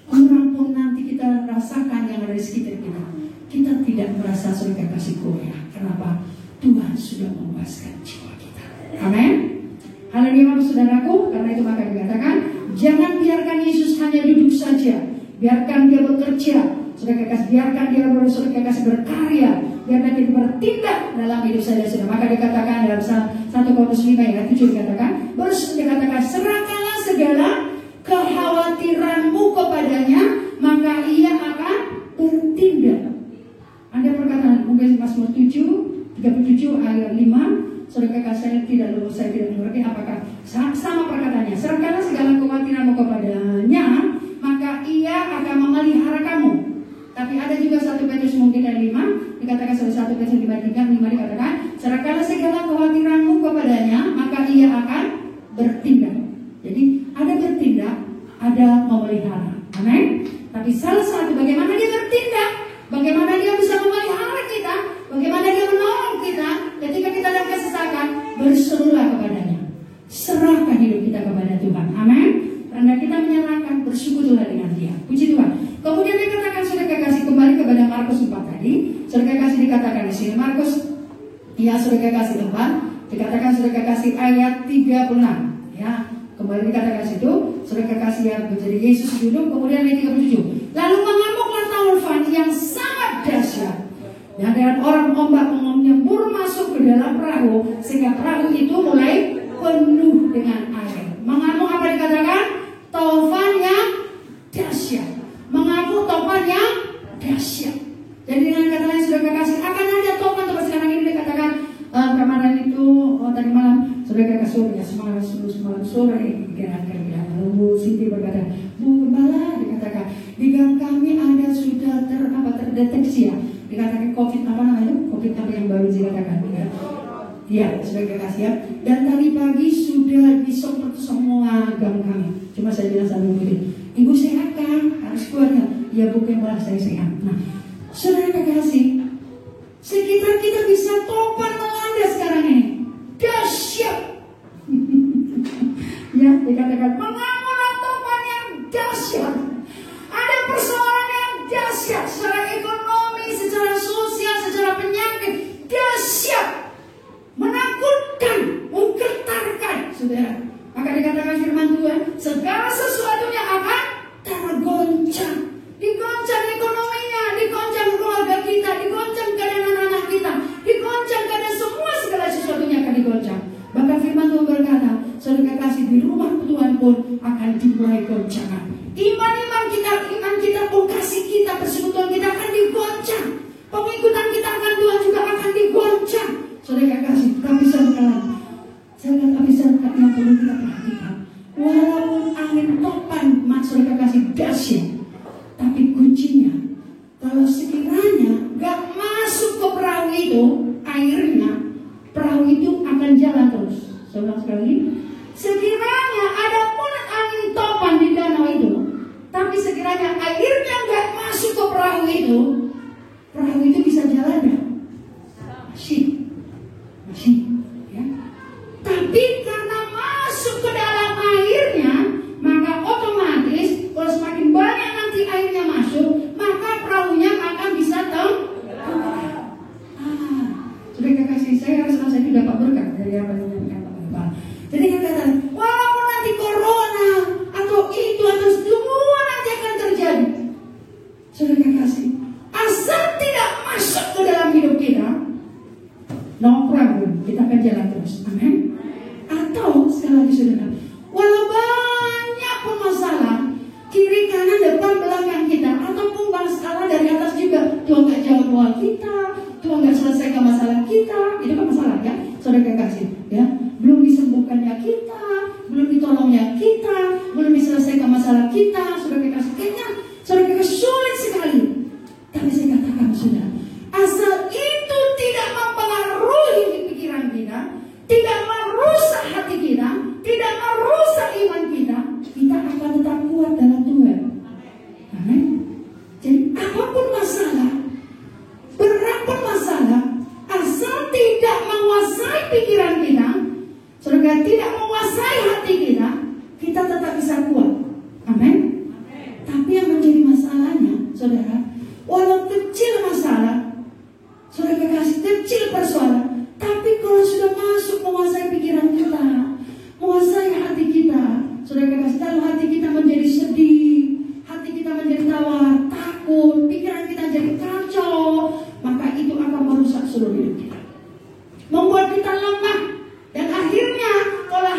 C: Orang pun nanti kita rasakan yang ada di sekitar kita, kita tidak merasa surga kasih goyah. Kenapa? Tuhan sudah memuaskan jiwa kita. Amin. Haleluya saudaraku. Karena itu maka dikatakan, jangan biarkan Yesus hanya duduk saja, biarkan dia bekerja. Saudara kasih, biarkan dia berkarya, biarkan dia bertindak dalam hidup saya dan saudara. Maka dikatakan dalam 1 Korintus 5 ayat 7 dikatakan, dikatakan serahkanlah segala kekhawatiranmu kepadanya, maka ia akan bertindak. Ada perkataan mungkin Mazmur 37 ayat 5. Saudara kasih, saya tidak mengerti apakah sama perkataannya. Serahkanlah segala kekhawatiranmu kepadanya, maka ia akan memelihara kamu. Tapi ada juga 1 Petrus mungkin ayat 5, dikatakan 1 Petrus 5 dikatakan, serahkanlah segala kekhawatiranmu kepadanya, maka ia akan bertindak. Jadi ada bertindak, ada memelihara. kepadanya. Serahkan hidup kita kepada Tuhan. Amin. Karena kita menyerahkan, bersekutulah dengan Dia. Puji Tuhan. Kemudian dikatakan saudara kekasih, kembali kepada Markus 4 tadi. Saudara kekasih dikatakan di sini Markus, ya saudara kekasih 4, dikatakan saudara kekasih ayat 36. Ya, kembali dikatakan situ, saudara kekasih yang menjadi Yesus duduk, kemudian ayat 37. Lalu mengamuklah taufan yang sangat dahsyat. Ya, dan orang ombak menyembur masuk ke dalam perahu sehingga perahu itu mulai penuh dengan air. Mengamuk apa dikatakan? Taufan yang dahsyat. Mengamuk taufan yang dahsyat. Jadi dengan kata lain sudah kekasih akan ada taufan. Terus sekarang ini dikatakan kemarin itu tadi malam sudah kekasih ya semalam sore kira-kira. Lalu Siti berkata, Bu Gembala, dikatakan di gang kami ada sudah terdeteksi ya. Dikatakan COVID apa namanya? COVID apa yang baru dikatakan? Ya, sebagai kasih ya. Dan tadi pagi sudah disemprot semua gang kami. Cuma saya bilang sama Ibu sehat kan? Harus kuat kan? Ya bukan malah saya sehat. Nah, saudara kekasih, sekitar kita bisa topan melanda sekarang ini. Dahsyat. Ya, dikatakan mengamuklah topan yang dahsyat. Ada persoalan yang dahsyat secara ekonomi, secara sosial, secara penyakit. Dahsyat. Menakutkan, menggetarkan, saudara. Maka dikatakan firman Tuhan, segala sesuatunya akan tergoncang. Digoncang ekonominya, digoncang keluarga kita, digoncang keadaan anak-anak kita, digoncang keadaan semua segala sesuatunya akan digoncang. Bahkan firman Tuhan berkata, saudara kasih di rumah Tuhan pun akan dimulai goncangan. Iman kita, kasih kita, persekutuan kita akan digoncang. Pengikutan kita akan Tuhan juga akan digoncang. Saudara kasih, tapi sekarang sangat sangat yang perlu kita perhatikan. Walaupun angin topan, saudara kasih dahsyat, tapi kuncinya, kalau sekiranya gak masuk ke perahu itu, airnya, perahu itu akan jalan terus. Saya ulang sekali, sekiranya ada pun angin topan di danau itu, tapi sekiranya airnya gak masuk ke perahu itu bisa jalan ya? Masih, ya. Tapi karena masuk ke dalam airnya, maka otomatis kalau semakin banyak nanti airnya masuk, maka perahunya akan bisa sudah kekasih saya rasa itu dapat berkat dari apa yang disampaikan Pak. Jadi kata, walaupun nanti corona atau itu atau semua nanti akan terjadi, sudah kekasih, asal tidak masuk ke dalam hidup kita, no problem, kita akan jalan terus. Amin. Atau sekali lagi saudara, walau banyak pun masalah kiri kanan depan belakang kita, ataupun masalah dari atas juga, Tuhan gak jawab doa kita, Tuhan gak selesaikan masalah kita, itu kan masalah ya, saudara kekasih ya. Belum disembuhkannya kita, belum ditolongnya kita, belum diselesaikan masalah kita, saudara kekasih. Kayaknya saudara kekasih sulit sekali. Tapi saya katakan saudara, asal itu tidak mempengaruhi pikiran kita, tidak merusak hati kita, tidak merusak iman kita, kita akan tetap kuat dalam Tuhan. Amin. Jadi apapun masalah, berapapun masalah, asal tidak menguasai pikiran kita, saudara, tidak menguasai hati kita, kita tetap bisa kuat. Amin. Tapi yang menjadi masalahnya, saudara, walau kecil masalah, saudara kekasih, kecil persoalan, tapi kalau sudah masuk menguasai pikiran kita, menguasai hati kita, saudara kekasih, lalu hati kita menjadi sedih, hati kita menjadi tawar, takut, pikiran kita jadi kacau, maka itu akan merusak seluruh hidup kita, membuat kita lemah, dan akhirnya kalau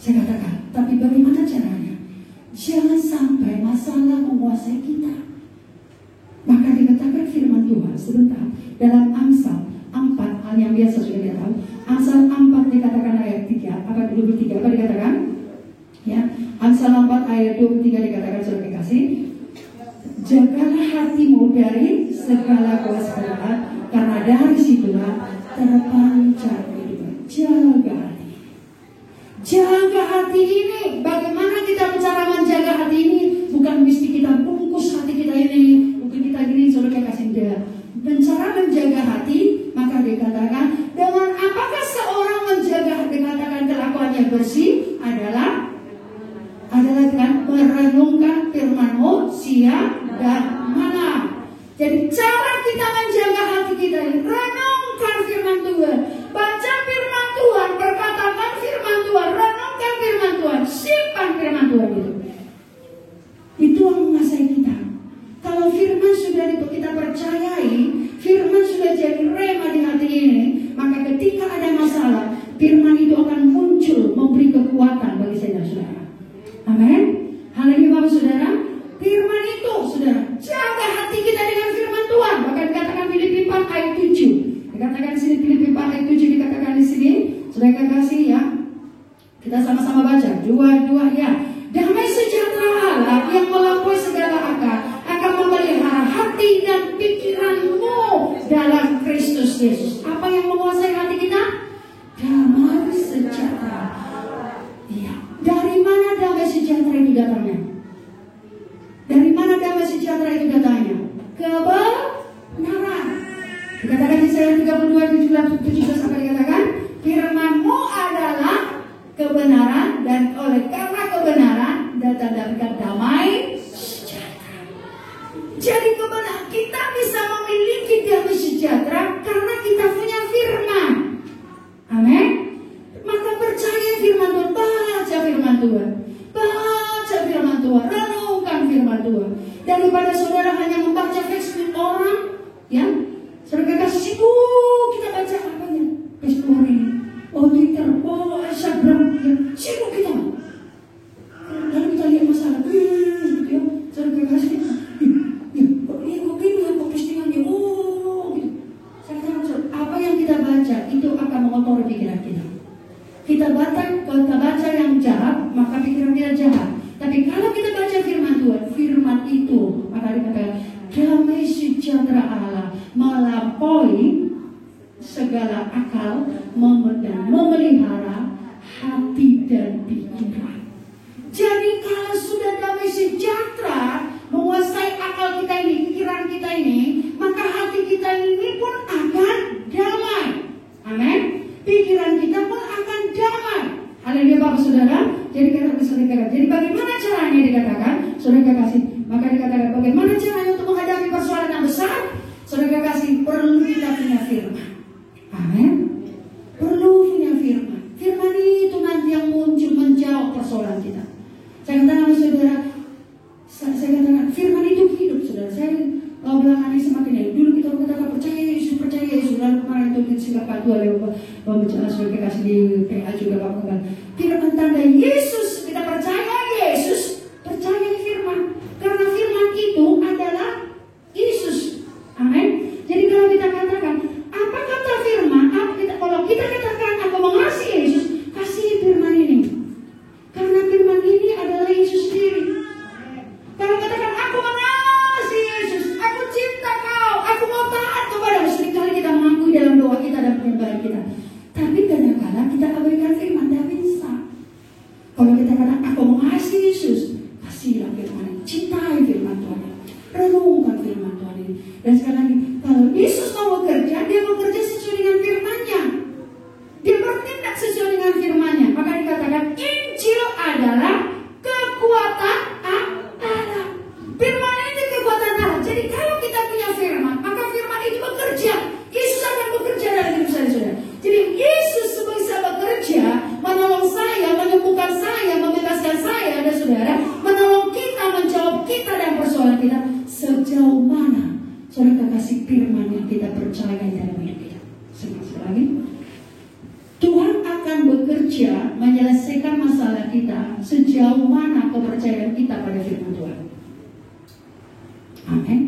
C: Saya katakan, tapi bagaimana caranya? Jangan sampai masalah menguasai kita. Maka dikatakan firman Tuhan sebentar dalam Amsal 4, hal yang biasa sudah kita tahu. Amsal 4 dikatakan ayat 3, apa 23, apa dikatakan? Ya, Amsal 4 ayat 23 dikatakan, sudah dikasih. Jagalah hatimu dari segala kewaspadaan, karena dari situlah terpancar kehidupan. Jaga hati. Jaga hati ini. Bagaimana kita cara menjaga hati ini? Bukan mesti kita bungkus hati kita ini, mungkin kita gini, saudara kasih dia. Dan cara menjaga hati, maka dikatakan dengan apakah seorang menjaga hati, dikatakan kelakuannya bersih adalah dengan merenungkan firman-Mu siang dan malam. Jadi cara kita menjaga hati kita ini, renungkan firman Tuhan, baca firman Tuhan, perkatakan firman Tuhan, renungkan firman Tuhan, simpan firman Tuhan itu. Itu yang menguasai kita. Kalau firman sudah itu kita percayai, firman sudah jadi rema di hati ini, maka ketika ada masalah, firman itu akan muncul memberi kekuatan bagi saudara-saudara. Amin. Haleluya Bapak Saudara. Firman itu, saudara, jaga hati kita dengan firman Tuhan. Bahkan dikatakan Filipi 4 ayat 7. Dikatakan di sini Filipi 4 ayat 7 dikatakan di sini. Saudara kasih ya. Kita sama-sama baca. Dua ya. Damai sejahtera Allah yang melampaui segala akal akan memelihara hati dan pikiranmu dalam Kristus Yesus. Apa yang menguasai hati kita? Damai sejahtera. Iya. Dari mana damai sejahtera itu datangnya? Dari mana damai sejahtera itu datangnya? Kebenaran. Dikatakan di Yesaya 32 17 sampai dikatakan, firman-Mu adalah kebenaran, dan oleh karena kebenaran datangkan damai sejahtera. Jadi kebenaran kita bisa memiliki damai sejahtera karena kita punya firman. Amin. Maka percaya firman Tuhan, baca firman Tuhan, baca firman Tuhan, renungkan firman Tuhan. Daripada saudara hanya membaca Facebook orang, ya, saudara kasih sibuk kita baca apanya Facebook hari ini, Twitter, Instagram, ya, sibuk kita. Lalu kita lihat masalah, gitu ya, saudara kasih, kok postingannya, gitu. Saya katakan, apa yang kita baca itu akan mengotori pikiran kita. Kita baca yang jahat, maka pikiran kita jahat. Tapi kalau kita baca firman Tuhan, firman itu maka dikatakan damai sejahtera Allah melampaui segala akal, dan memelihara hati dan pikiran. Jadi kalau sudah damai sejahtera menguasai akal kita ini, pikiran kita ini, maka hati kita ini pun akan damai. Amin. Pikiran kita pun akan damai. Haleluya Bapak Saudara. Jadi jadi bagaimana caranya dikatakan? Saudara kasih. Maka dikatakan bagaimana caranya untuk menghadapi persoalan yang besar? Saudara kasih, perlu kita punya firman. Amin. Perlu punya firman. Firman itu nanti yang muncul menjawab persoalan kita. Saya katakan saudara, saya katakan firman itu hidup saudara. Saya belakangan ini semakin ya. Dulu kita katakan percaya Yesus. Lalu kemarin itu kita singkat dua lewat pembicaraan sebagai kasih di PA juga kamu. Firman tanda Yesus, kita percaya Yesus, percaya firman. Karena firman itu adalah Yesus. Amin. Jadi kalau kita katakan, apa kata firman? Kalau kita katakan aku mengasihi Yesus, kasih firman ini. Karena firman ini adalah Yesus sendiri. Kalau katakan aku mengasihi Yesus, aku cinta kau, aku mau taat kepadamu, seringkali kita mengakui dalam doa kita dan penyembahan kita. Tapi kadang-kadang kita abaikan firman, tidak bisa. Kalau kita katakan aku mengasihi Yesus, kasihlah firman ini, cintai firman Tuhan, renungkan firman Tuhan ini. Dan sekali lagi, kalau Yesus mau bekerja, dia bekerja sesuai dengan firman-Nya. Dia bertindak sesuai dengan firman-Nya. Maka dikatakan Injil adalah kekuatan Allah. Firman itu kekuatan Allah. Jadi kalau kita punya firman, maka firman itu bekerja. Yesus akan bekerja dalam hidup saudara. Jadi Yesus bisa bekerja, menolong saya, menyembuhkan saya, membebaskan saya dan saudara, menolong kita, menjawab kita dan persoalan kita sejauh mana saudara kasih sejauh mana kepercayaan kita pada firman Tuhan. Amin.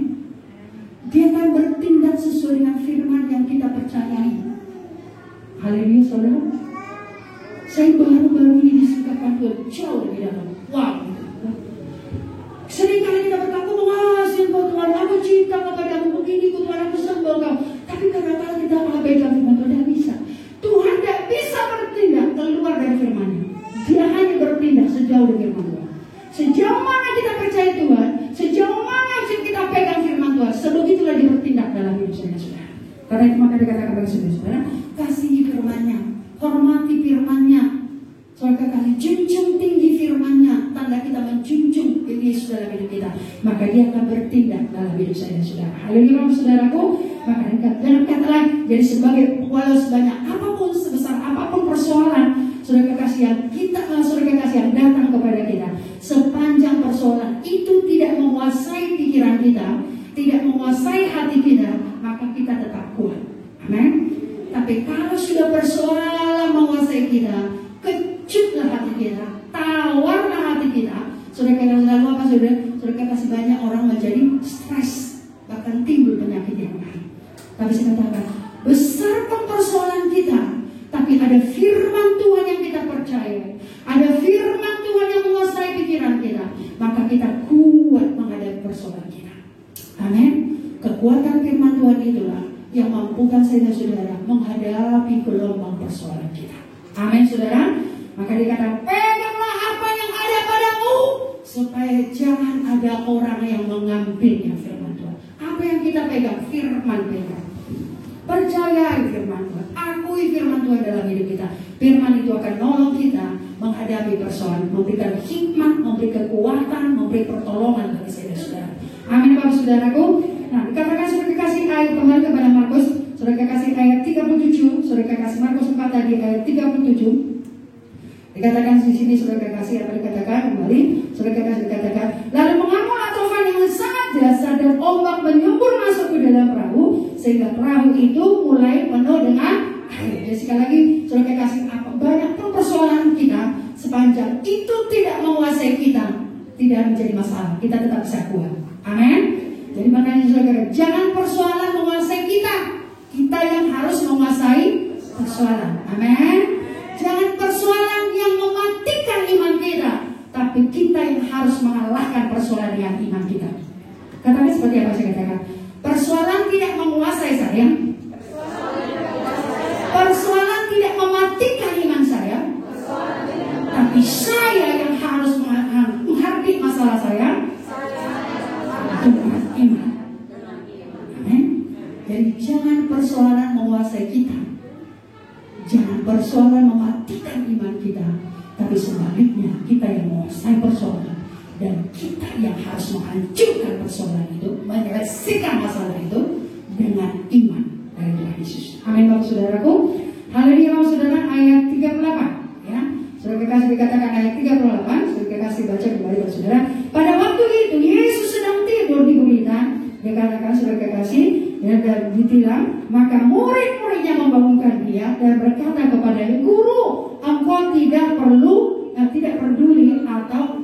C: Dia akan bertindak sesuai dengan firman yang kita percayai. Haleluya, saudara. Saya baru-baru ini disingkapkan Tuhan jauh lebih dalam. Wow. Seringkali kita berkata, mengasihi Engkau Tuhan, aku cinta kepadamu, begini Tuhan, aku sembah Engkau. Tapi kadang-kadang kita mengabaikan firman Tuhan, tidak bisa. Tuhan tidak bisa bertindak keluar dari firman-Nya. Dia hanya bertindak sejauh dari firman Tuhan. Sejauh mana kita percaya Tuhan, sejauh mana kita pegang firman Tuhan, sebegitulah dia bertindak dalam hidup saya, saudara. Karena itu maka dikatakan kepada saudara, kasihi firman-Nya, hormati firman-Nya, saudara, kasih junjung tinggi firman-Nya, tanda kita menjunjung Yesus dalam hidup kita, maka dia akan bertindak dalam hidup saya, saudara. Haleluya, saudaraku. Maka dengan kata lain, jadi sebagai walau sebanyak apapun, sebesar apapun persoalan, saudara kasih yang kita, saudara kasih yang datang kepada kita, sepanjang persoalan itu tidak menguasai pikiran kita, tidak menguasai hati kita, maka kita tetap kuat. Amin. Tapi kalau sudah persoalan menguasai kita, kejutlah hati kita, tawarlah hati kita, saudara kasih apa saudara? Saudara kasih banyak orang menjadi stres, bahkan timbul penyakit yang lain. Tapi saya katakan, besarkan persoalan kita, tapi ada firman Tuhan yang kita percaya, ada firman Tuhan yang menguasai pikiran kita, maka kita kuat menghadapi persoalan kita. Amin. Kekuatan firman Tuhan itulah yang mampukan saya dan saudara menghadapi gelombang persoalan kita. Amin, saudara. Maka dikatakan, peganglah apa yang ada padamu, supaya jangan ada orang yang mengambilnya firman Tuhan. Apa yang kita pegang? Firman pegang. Percayai firman Tuhan, akui firman Tuhan dalam hidup kita. Firman itu akan nolong kita menghadapi persoalan, memberikan hikmat, memberi kekuatan, memberi pertolongan bagi saya dan saudara. Amin, Bapak saudaraku. Nah, dikatakan sudah dikasih ayat kembali kepada Markus, sudah dikasih ayat 37, sudah dikasih Markus 4 tadi ayat 37. Dikatakan di sini sudah dikasih apa dikatakan kembali, sudah dikatakan, lalu mengamuklah tufan yang sangat dahsyat dan ombak menyembur masuk ke dalam perahu, sehingga perahu itu mulai penuh dengan air. Jadi sekali lagi, sudah kasih apa banyak persoalan kita, sepanjang itu tidak menguasai kita, tidak menjadi masalah, kita tetap bisa kuat. Amin. Jadi makanya saudara, jangan persoalan menguasai kita, kita yang harus menguasai persoalan. Amin. Jangan persoalan yang mematikan iman kita, tapi kita yang harus mengalahkan persoalan dengan iman kita. Katakan seperti apa saya katakan? Persoalan tidak menguasai saya, persoalan tidak mematikan iman saya, tapi saya yang harus menghadapi masalah saya dengan iman. Amin. Jadi jangan persoalan menguasai kita, jangan persoalan mematikan iman kita, tapi sebaliknya kita yang menguasai persoalan, dan kita yang harus menghancurkan persoalan itu, menyelesaikan masalah itu dengan iman dari Tuhan Yesus. Amin, Bapak saudaraku. Haleluya, Bapak saudara. Ayat 38 ya. Sudah dikasih dikatakan ayat 38, sudah dikasih baca kembali Bapak saudara. Pada waktu itu Yesus sedang tidur di gurita, dikatakan sudah dikasih ya, dan ditilang, maka murid-muridnya membangunkan dia dan berkata kepadanya, Guru, engkau tidak peduli atau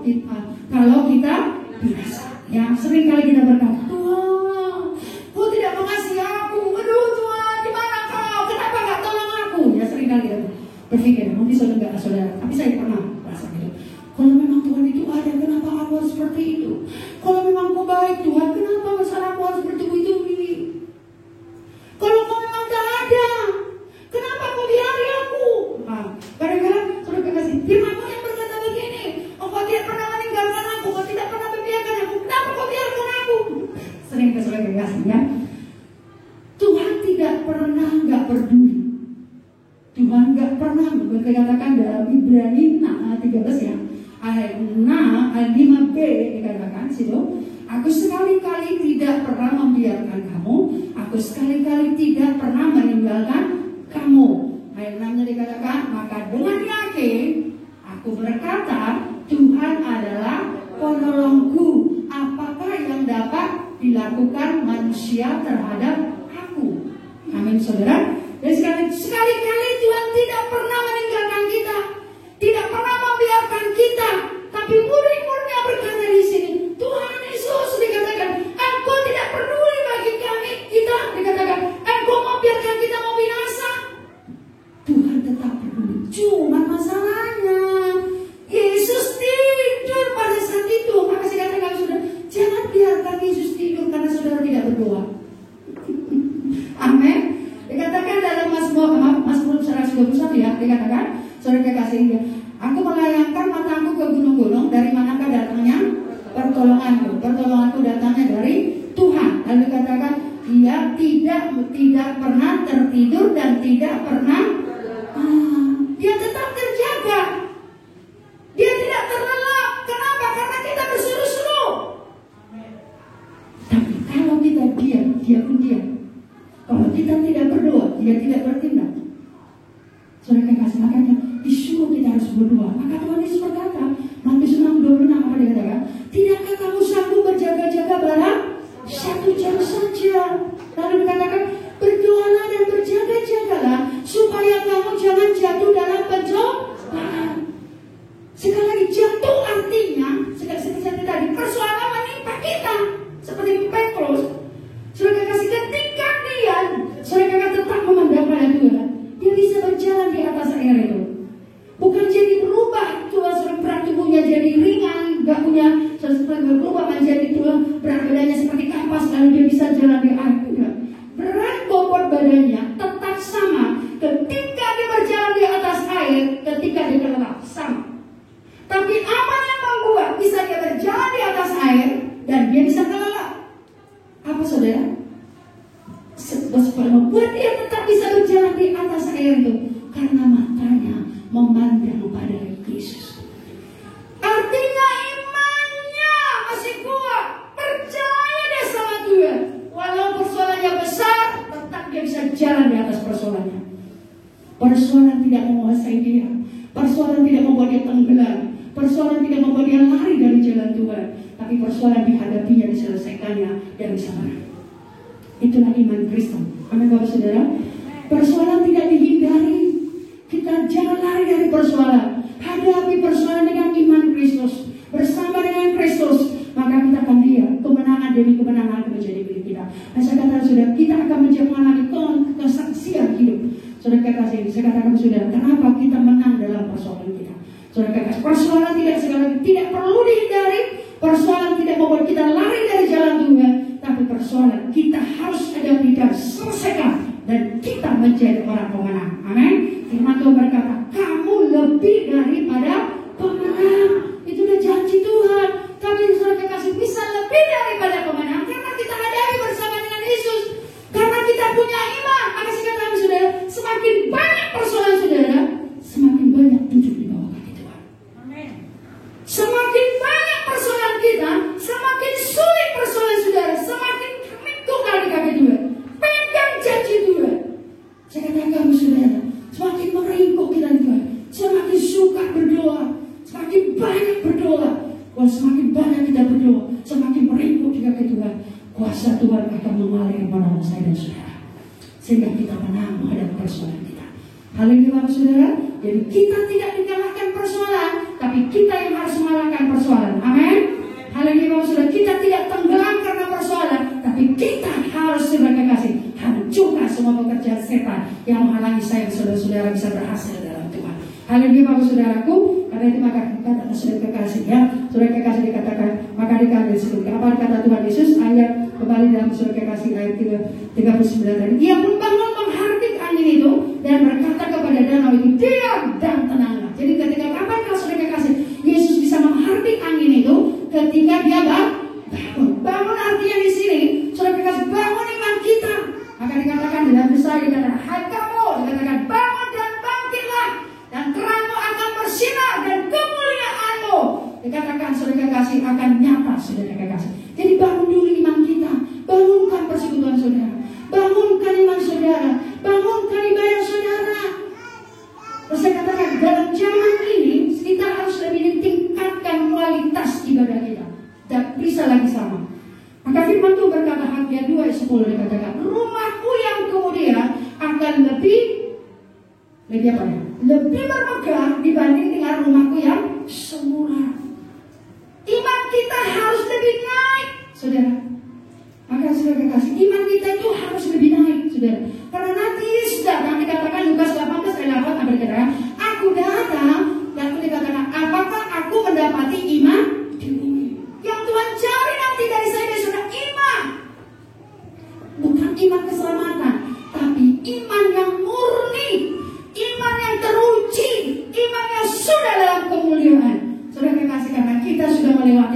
C: kalau kita binasa. Ya, sering kali kita berkata, Tuhan, kau tidak mengasihi aku. Aduh Tuhan, di mana kau? Kenapa gak tolong aku? Ya, sering kali kita berpikir, mungkin saudara, tapi saya pernah merasa gitu. Kalau memang Tuhan itu ada, kenapa aku harus seperti itu? Kalau memang kau baik Tuhan, kenapa masalah aku harus bertubi-tubi? Kalau kau memang tak ada, kenapa kau biari aku? Nah, kadang-kadang sudah kasih firman-Mu yang berkata begini, engkau tidak pernah meninggalkan aku, kau tidak pernah membiarkan aku, kenapa kau biarkan aku? Sering sudah kasih ya. Tuhan tidak pernah nggak peduli. Tuhan nggak pernah, dikatakan dalam Ibrani 13 ya, ayat 5b dikatakan situ, aku sekali-kali tidak pernah membiarkan kamu, aku sekali-kali tidak pernah meninggalkan kamu. Ayat 6 dikatakan, maka dengan yakin aku berkata, Tuhan adalah penolongku, apakah yang dapat dilakukan manusia terhadap aku? Amin, saudara. Dan sekali-kali Tuhan tidak pernah meninggalkan kita, tidak pernah membiarkan kita Tapi murid-muridnya berkata di sini, Tuhan Yesus dikatakan, Engkau tidak peduli bagi kami, kita dikatakan, Engkau membiarkan kita mau binasa. Tuhan tetap peduli. Cuma masalahnya, Yesus tidur pada saat itu. Maka saya katakan saudara, jangan biarkan Yesus tidur karena saudara tidak berdoa. Amin. Dikatakan dalam Mazmur 121 ya, dikatakan, saudara kekasih dia, aku melayangkan mataku ke gunung-gunung, dari manakah datangnya pertolonganku? Pertolonganku datangnya dari Tuhan. Lalu dikatakan, dia tidak pernah tertidur dan tidak pernah dia tetap terjaga. Dia tidak terlelap. Kenapa? Karena kita berseru-seru. Tapi kalau kita diam, dia pun diam. Kalau kita tidak berdoa, dia tidak bertindak. Saudara kekasih, makanya disuruh kita harus berdoa. Maka Tuhan Yesus berkata, Matius 6:26 apa dikatakan? Tidakkah kamu sanggup berjaga-jaga barang 1 jam saja? Lalu dikatakan, berdoalah dan berjaga-jagalah supaya kamu jangan jatuh dalam pencobaan. Sekali lagi, jatuh artinya seperti tadi, persoalan menimpa kita seperti Petrus. Saudara kasih, ketika dia saudara tetap memandang pada Tuhan, dia bisa berjalan di atas air itu. Bukan jadi berubah tulang berat tubuhnya jadi ringan, gak punya sesuatu berubah menjadi tulang berat badannya seperti kapas lalu dia bisa jalan di air. Berat bobot badannya tetap sama ketika dia berjalan di atas air, ketika dia kelelap sama. Tapi apa yang membuat bisa dia berjalan di atas air dan dia bisa kelelap? Apa saudara? Sebab membuat dia tetap bisa berjalan di atas air itu karena matanya memandang pada Yesus. Artinya imannya masih kuat, percaya dia sama Tuhan. Walau persoalannya besar, tetap dia bisa jalan di atas persoalannya. Persoalan tidak menguasai dia, persoalan tidak membuat dia tenggelam, persoalan tidak membuat dia lari dari jalan Tuhan, tapi persoalan dihadapinya, diselesaikannya, dan bisa menang. Itulah iman Kristen. Amin Bapak Saudara. Persoalan tidak dihindari. Kita jangan lari dari persoalan. Hadapi persoalan dengan iman Kristus. Bersama dengan Kristus, maka kita akan lihat kemenangan demi kemenangan menjadi milik kita. Nah, saya katakan saudara, kita akan menjalani kesaksian hidup. Saudara kekasih, saya katakan saudara, kenapa kita menang dalam persoalan kita? Saudara kekasih, persoalan tidak perlu dihindari. Persoalan tidak membuat kita lari dari jalan Tuhan. Tapi persoalan kita harus hadapi dan selesaikan, dan kita menjadi orang pemenang. Amin. Firman Tuhan berkata, kamu lebih daripada pemenang. Itu udah janji Tuhan. Tapi saudara kekasih, bisa lebih daripada pemenang karena kita hadapi bersama dengan Yesus. Karena kita punya iman. Maka sekarang saudara, semakin banyak persoalan saudara, semakin banyak duduk di bawah kaki Tuhan. Amin. Semakin banyak persoalan kita, semakin sulit persoalan saudara, semakin tunggal di kaki Tuhan. Pegang janji Tuhan. Saya katakan saudara, semakin meringkuk kita di Tuhan, semakin suka berdoa, semakin banyak berdoa. Kalau semakin banyak kita berdoa, semakin meringkuk di kaki Tuhan, kuasa Tuhan akan mengalir kepada saya dan saudara, sehingga kita menang menghadapi persoalan kita. Haleluya Bapak Saudara. Jadi kita tidak dikalahkan persoalan, tapi kita yang harus mengalahkan persoalan. Amin. Haleluya Bapak Saudara. Kita tidak tenggelam karena persoalan, tapi kita harus sebagai kasih hancurkan semua pekerjaan setan yang menghalangi saya dan saudara-saudara bisa berhasil dalam Tuhan. Haleluya Bapak Saudaraku. Karena itu maka kata saudara kekasih ya, saudara kekasih dikatakan, maka dikatakan apa kata Tuhan Yesus ayat kembali dalam saudara kekasih ayat 39 tadi. Ia membangun menghardik angin itu dan berkata kepada danau itu, diam dan tenanglah. Jadi ketika kapan kalau saudara kekasih Yesus bisa menghardik angin itu? Ketika dia bangun. Bangun artinya di sini saudara kekasih, bangun iman kita. Maka dikatakan dalam besar dikatakan, hai kamu, dikatakan bangun dan bangkitlah, dan terangmu akan bersinar dan kemuliaanmu, dikatakan saudara kekasih, akan nyata saudara kekasih. Jadi bangun dulu iman kita, bangunkan persekutuan saudara, bangunkan iman saudara, bangunkan ibadah saudara. Terus saya katakan dalam zaman ini kita harus lebih tingkatkan kualitas ibadah kita. Tak bisa lagi sama. Maka firman Tuhan berkata Hagai 2:10 dikatakan, rumahku yang kemudian akan lebih apa ya? Lebih bermegah dibanding dengan rumahku yang semula.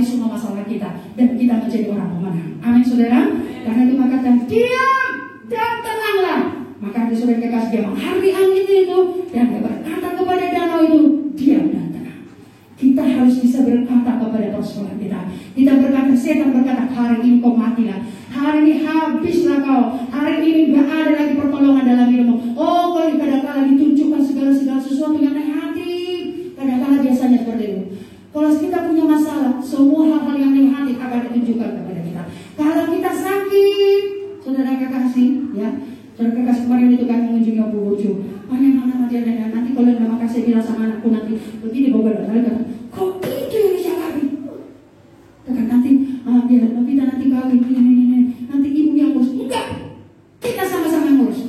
C: semua masalah kita dan kita menjadi orang pemenang. Amin saudara. Karena itu maka diam dan tenanglah. Maka di saudara kekasih dia menghari angin itu dan dia berkata kepada danau itu, diam dan tenang. Kita harus bisa berkata kepada persoalan kita. Kita berkata, setan berkata, hari ini kau matilah, hari ini habislah kau, hari ini gak ada lagi pertolongan dalam hidupmu. Oh, kalau kadang-kadang ditunjukkan segala sesuatu yang negatif, kadang-kadang biasanya seperti itu. Kalau kita punya masalah, semua hal-hal yang negatif akan ditunjukkan kepada kita. Kalau kita sakit, saudara kekasih, ya, saudara kekasih kemarin itu kan mengunjungi Ibu Bojo. Mana nanti kalau nama kasih bilang sama anakku nanti begini bawa kata, kok itu yang dicakapi? Kan nanti kita nanti kawin ini nanti ibu yang ngurus. Enggak, kita sama-sama yang ngurus.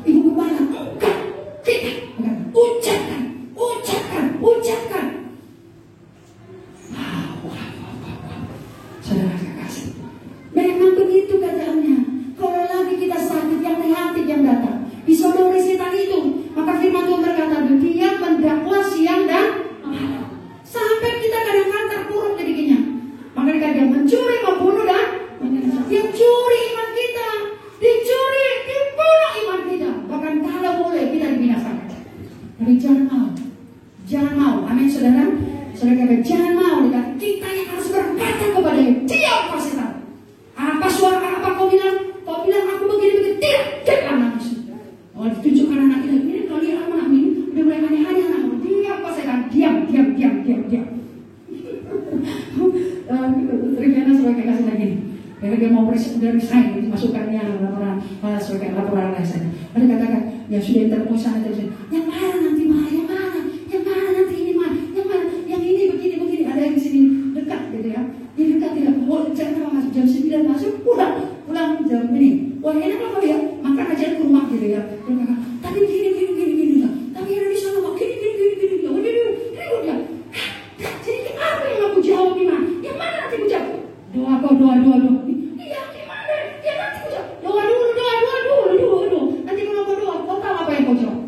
C: Ibu kemana? Enggak, kita ucapkan. Saudara kekasih, memang begitu keadaannya. Kalau lagi kita sakit, yang negatif yang datang disodori setan itu, maka firman Tuhan berkata, dia mendakwa siang dan malam sampai kita kadang-kadang terpuruk jadinya. Maka dia mencuri, membunuh dan yang curi iman kita, dicuri, dibunuh iman kita. Bahkan kalau boleh kita dibinasakan. Tapi jangan mau, amin saudara. Saudara jangan mau, kita yang harus berkata kepada dia, apa setan? Apa suara apa kau bilang? Kau bilang aku begini, tidak nangis. Oh, ditunjukkan anak itu, ini kalau lihat anak ini udah mulai aneh-aneh anak. Dia apa setan? Diam. Ternyata sebagai kasih lagi. Karena dia mau resign, masukkannya laporan, sebagai laporan resign. Lalu katakan, ya sudah interposan itu. Yang mana nanti mah? Yang mana nanti ini mah? Yang ini begini. Ada yang di sini dekat gitu ya. Dia dekat tidak. Oh, jangan masuk jam 9 masuk, pulang jam ini. Wah, enak apa ya? Makan aja ke rumah gitu ya. Tapi gini. Tapi ada di sana kok gini. Dia. Jadi apa yang aku jawab nih mah? Yang mana nanti aku jawab? Doa. Iya, gimana? Ya nanti aku jawab. Doa dulu. Nanti kalau kau doa, kau tahu apa yang kau jawab?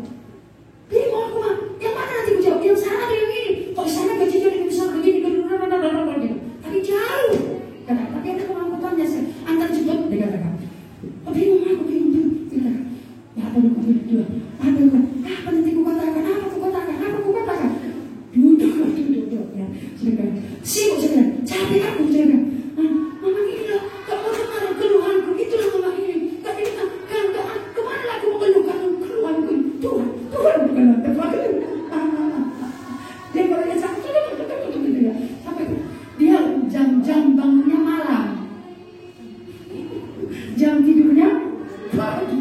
C: Jadi mau aku mah, yang mana nanti aku jawab? Yang sana atau yang ini? Kok di sana gajinya lebih besar begini, gitu. Tapi jauh. Tapi ada kemampuannya sih. Antar jemput, dia katakan. Bingung. Ya apa lu dua? Apa nanti ku katakan? Apa ku katakan? Duduk ya. Sudah. Sibuk sudah. Capek aku sudah. Mama ini loh, gak mau dengar keluhanku. Itulah mama ini. Gak ini kemana lagi mau keluhkan keluhanku? Tuhan bukan tepat. Dia kalau dia sakit gitu ya. Sampai dia jam bangunnya malam. Jam tidurnya pagi.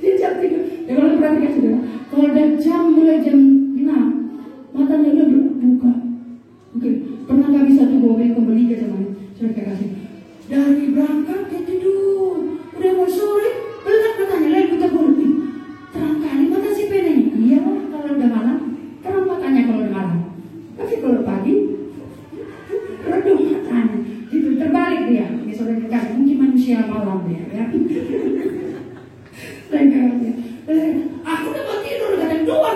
C: Dia jam tidur. Ya kalau perhatikan sudah. Kalau ada mulai jam 6, matanya udah buka. Oke, pernah nggak bisa tuh bawa kembali ke zaman sudah kasih. Dari berangkat dia tidur. Udah mau sore, belak matanya lagi buta bulu. Terang kali mata si penanya. Iya kalau udah malam, terang matanya kalau udah malam. Tapi kalau pagi, redup matanya. Itu terbalik dia. Ini sudah dikasih. Mungkin manusia malam dia. Ya. Aku udah mau tidur, kata doa.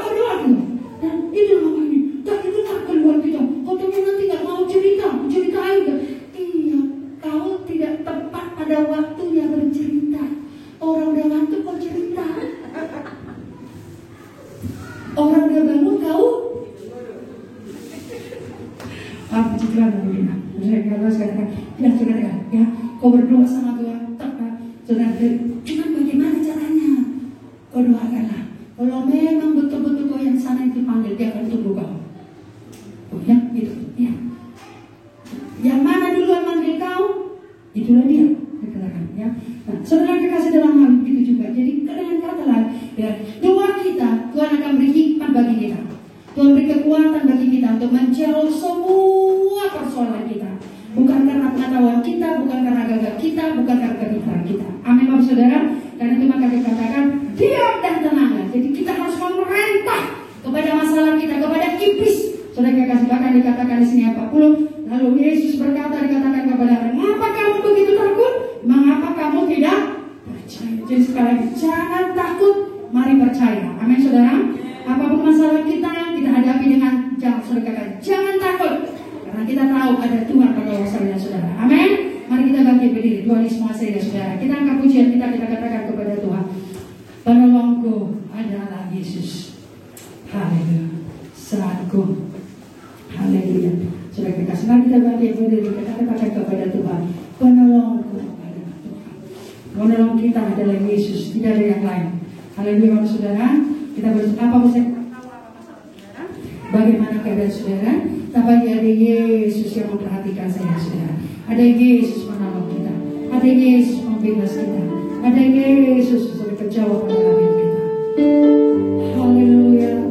C: Dan itu mama ini. Tak itu tak keluar kita. Katanya nanti nggak mau ceritain. Iya, kau tidak tepat pada waktunya bercerita. Orang udah ngantuk kau cerita. Orang udah bangun kau. Puji Tuhan begini. Saya kalau sekarang ya, kau berdoa sama Tuhan. Saudara, cuman bagaimana caranya? Kau doakanlah. Kalau memang betul-betul kau yang sana yang dipanggil, dia akan tunggu kau. Oh ya, gitu. Ya. Yang mana duluan manggil kau, itulah dia. Dikatakan, ya. Nah, saudara kekasih dalam hal itu juga. Jadi dengan kata lain, ya, doa kita, Tuhan akan beri hikmat bagi kita. Tuhan beri kekuatan bagi kita untuk menjauh semua persoalan kita. Bukan karena pengetahuan kita, bukan karena gagah kita, bukan karena kepintaran kita. Amin, Bapak Saudara. Karena itu maka dikatakan diam dan tenanglah. Jadi kita harus memerintah kepada masalah kita, kepada iblis. Saudara kekasih, bahkan dikatakan di sini 40. Lalu Yesus berkata, dikatakan kepada mereka, mengapa kamu begitu takut? Mengapa kamu tidak percaya? Jadi sekali lagi, jangan takut, mari percaya. Amin, saudara. Apapun masalah kita hadapi dengan jangan takut. Karena kita Tuhan. Haleluya. Sudah kita senang kita bagi diri kita katakan kepada Tuhan, penolongku adalah Tuhan. Penolong kita adalah Yesus, tidak ada yang lain. Haleluya, saudara. Kita apa bisa bagaimana keadaan saudara? Tapi ada Yesus yang memperhatikan saya, saudara. Ada Yesus menolong kita. Ada Yesus membebas kita. Ada Yesus sebagai penjawab pada hidup kita. Haleluya.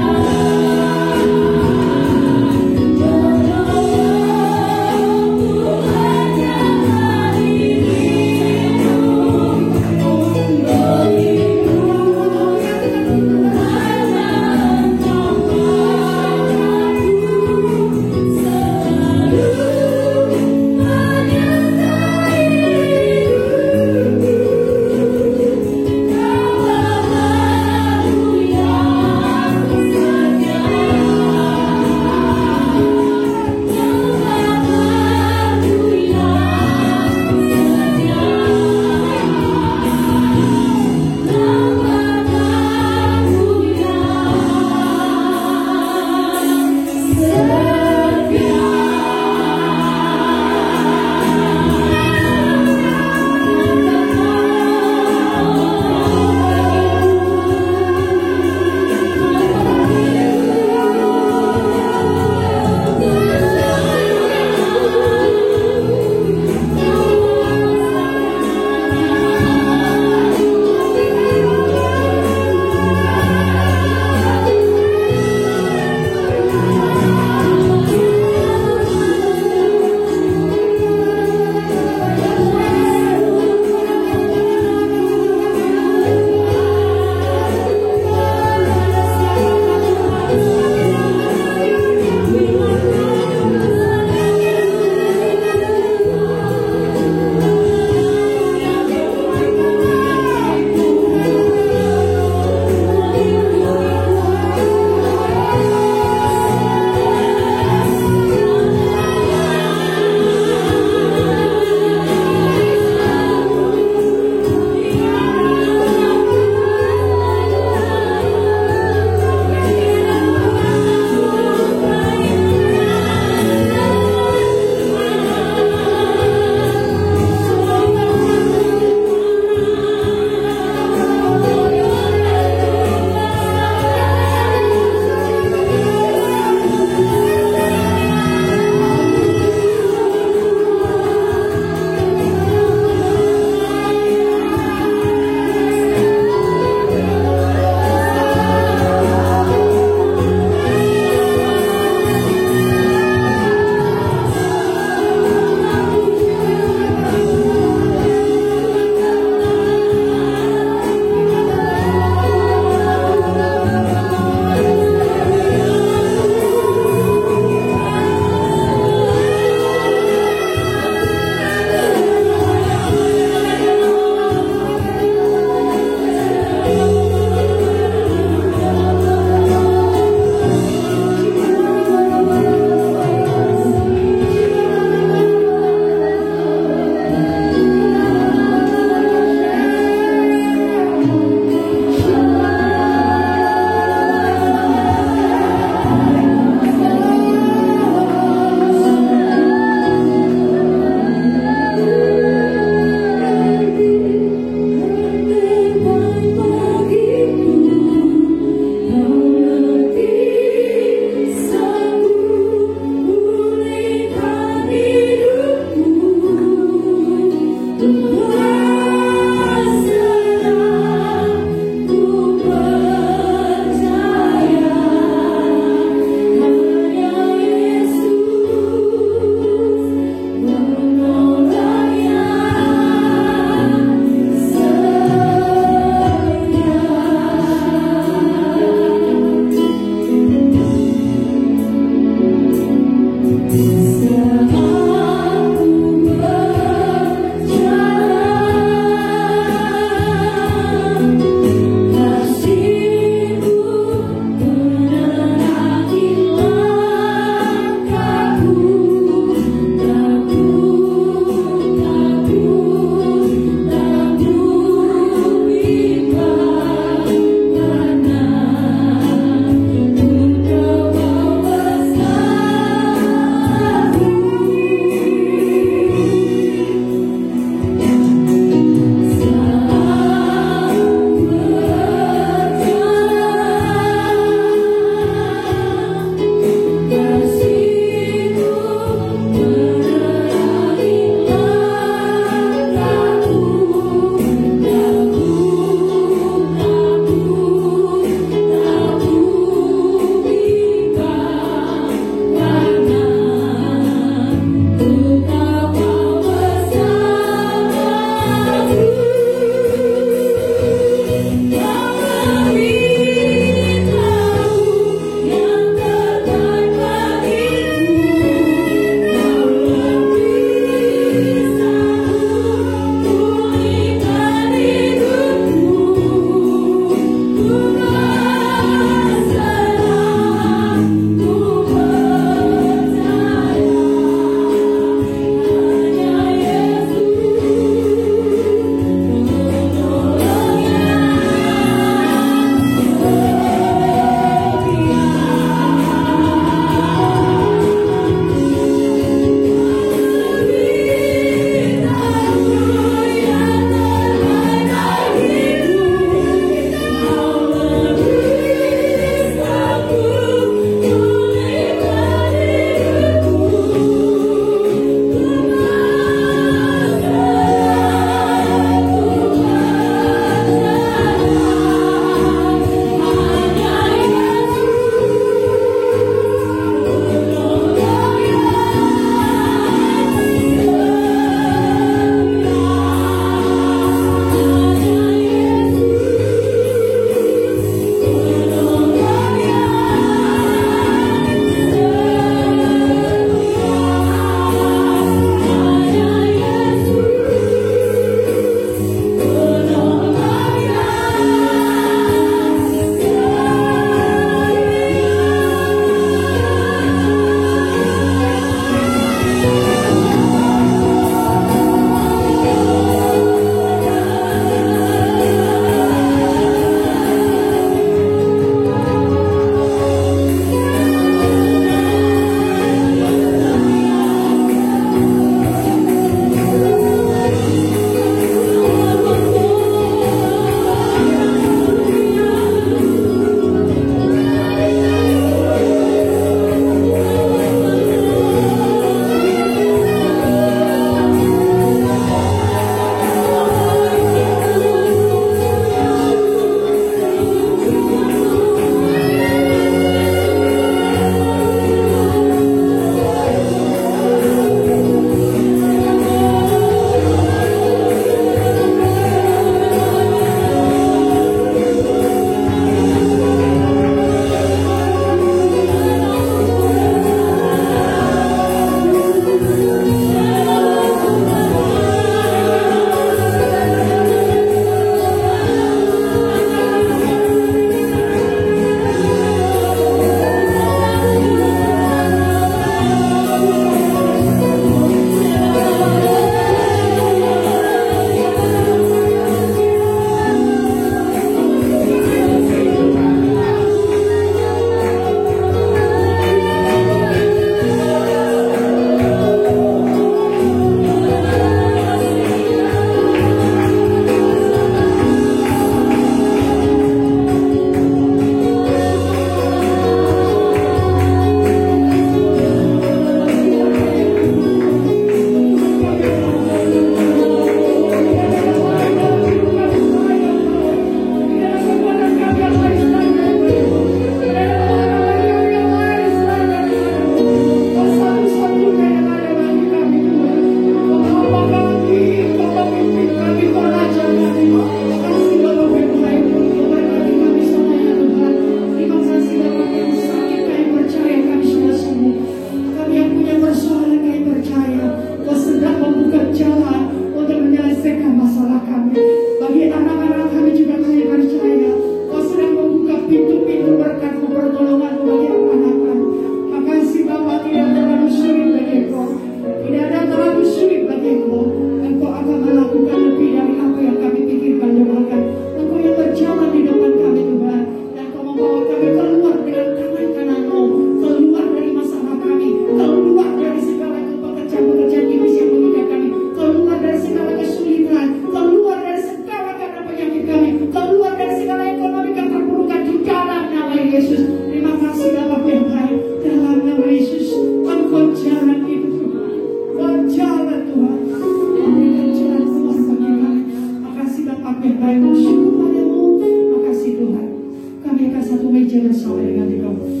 C: bersama dengan Engkau.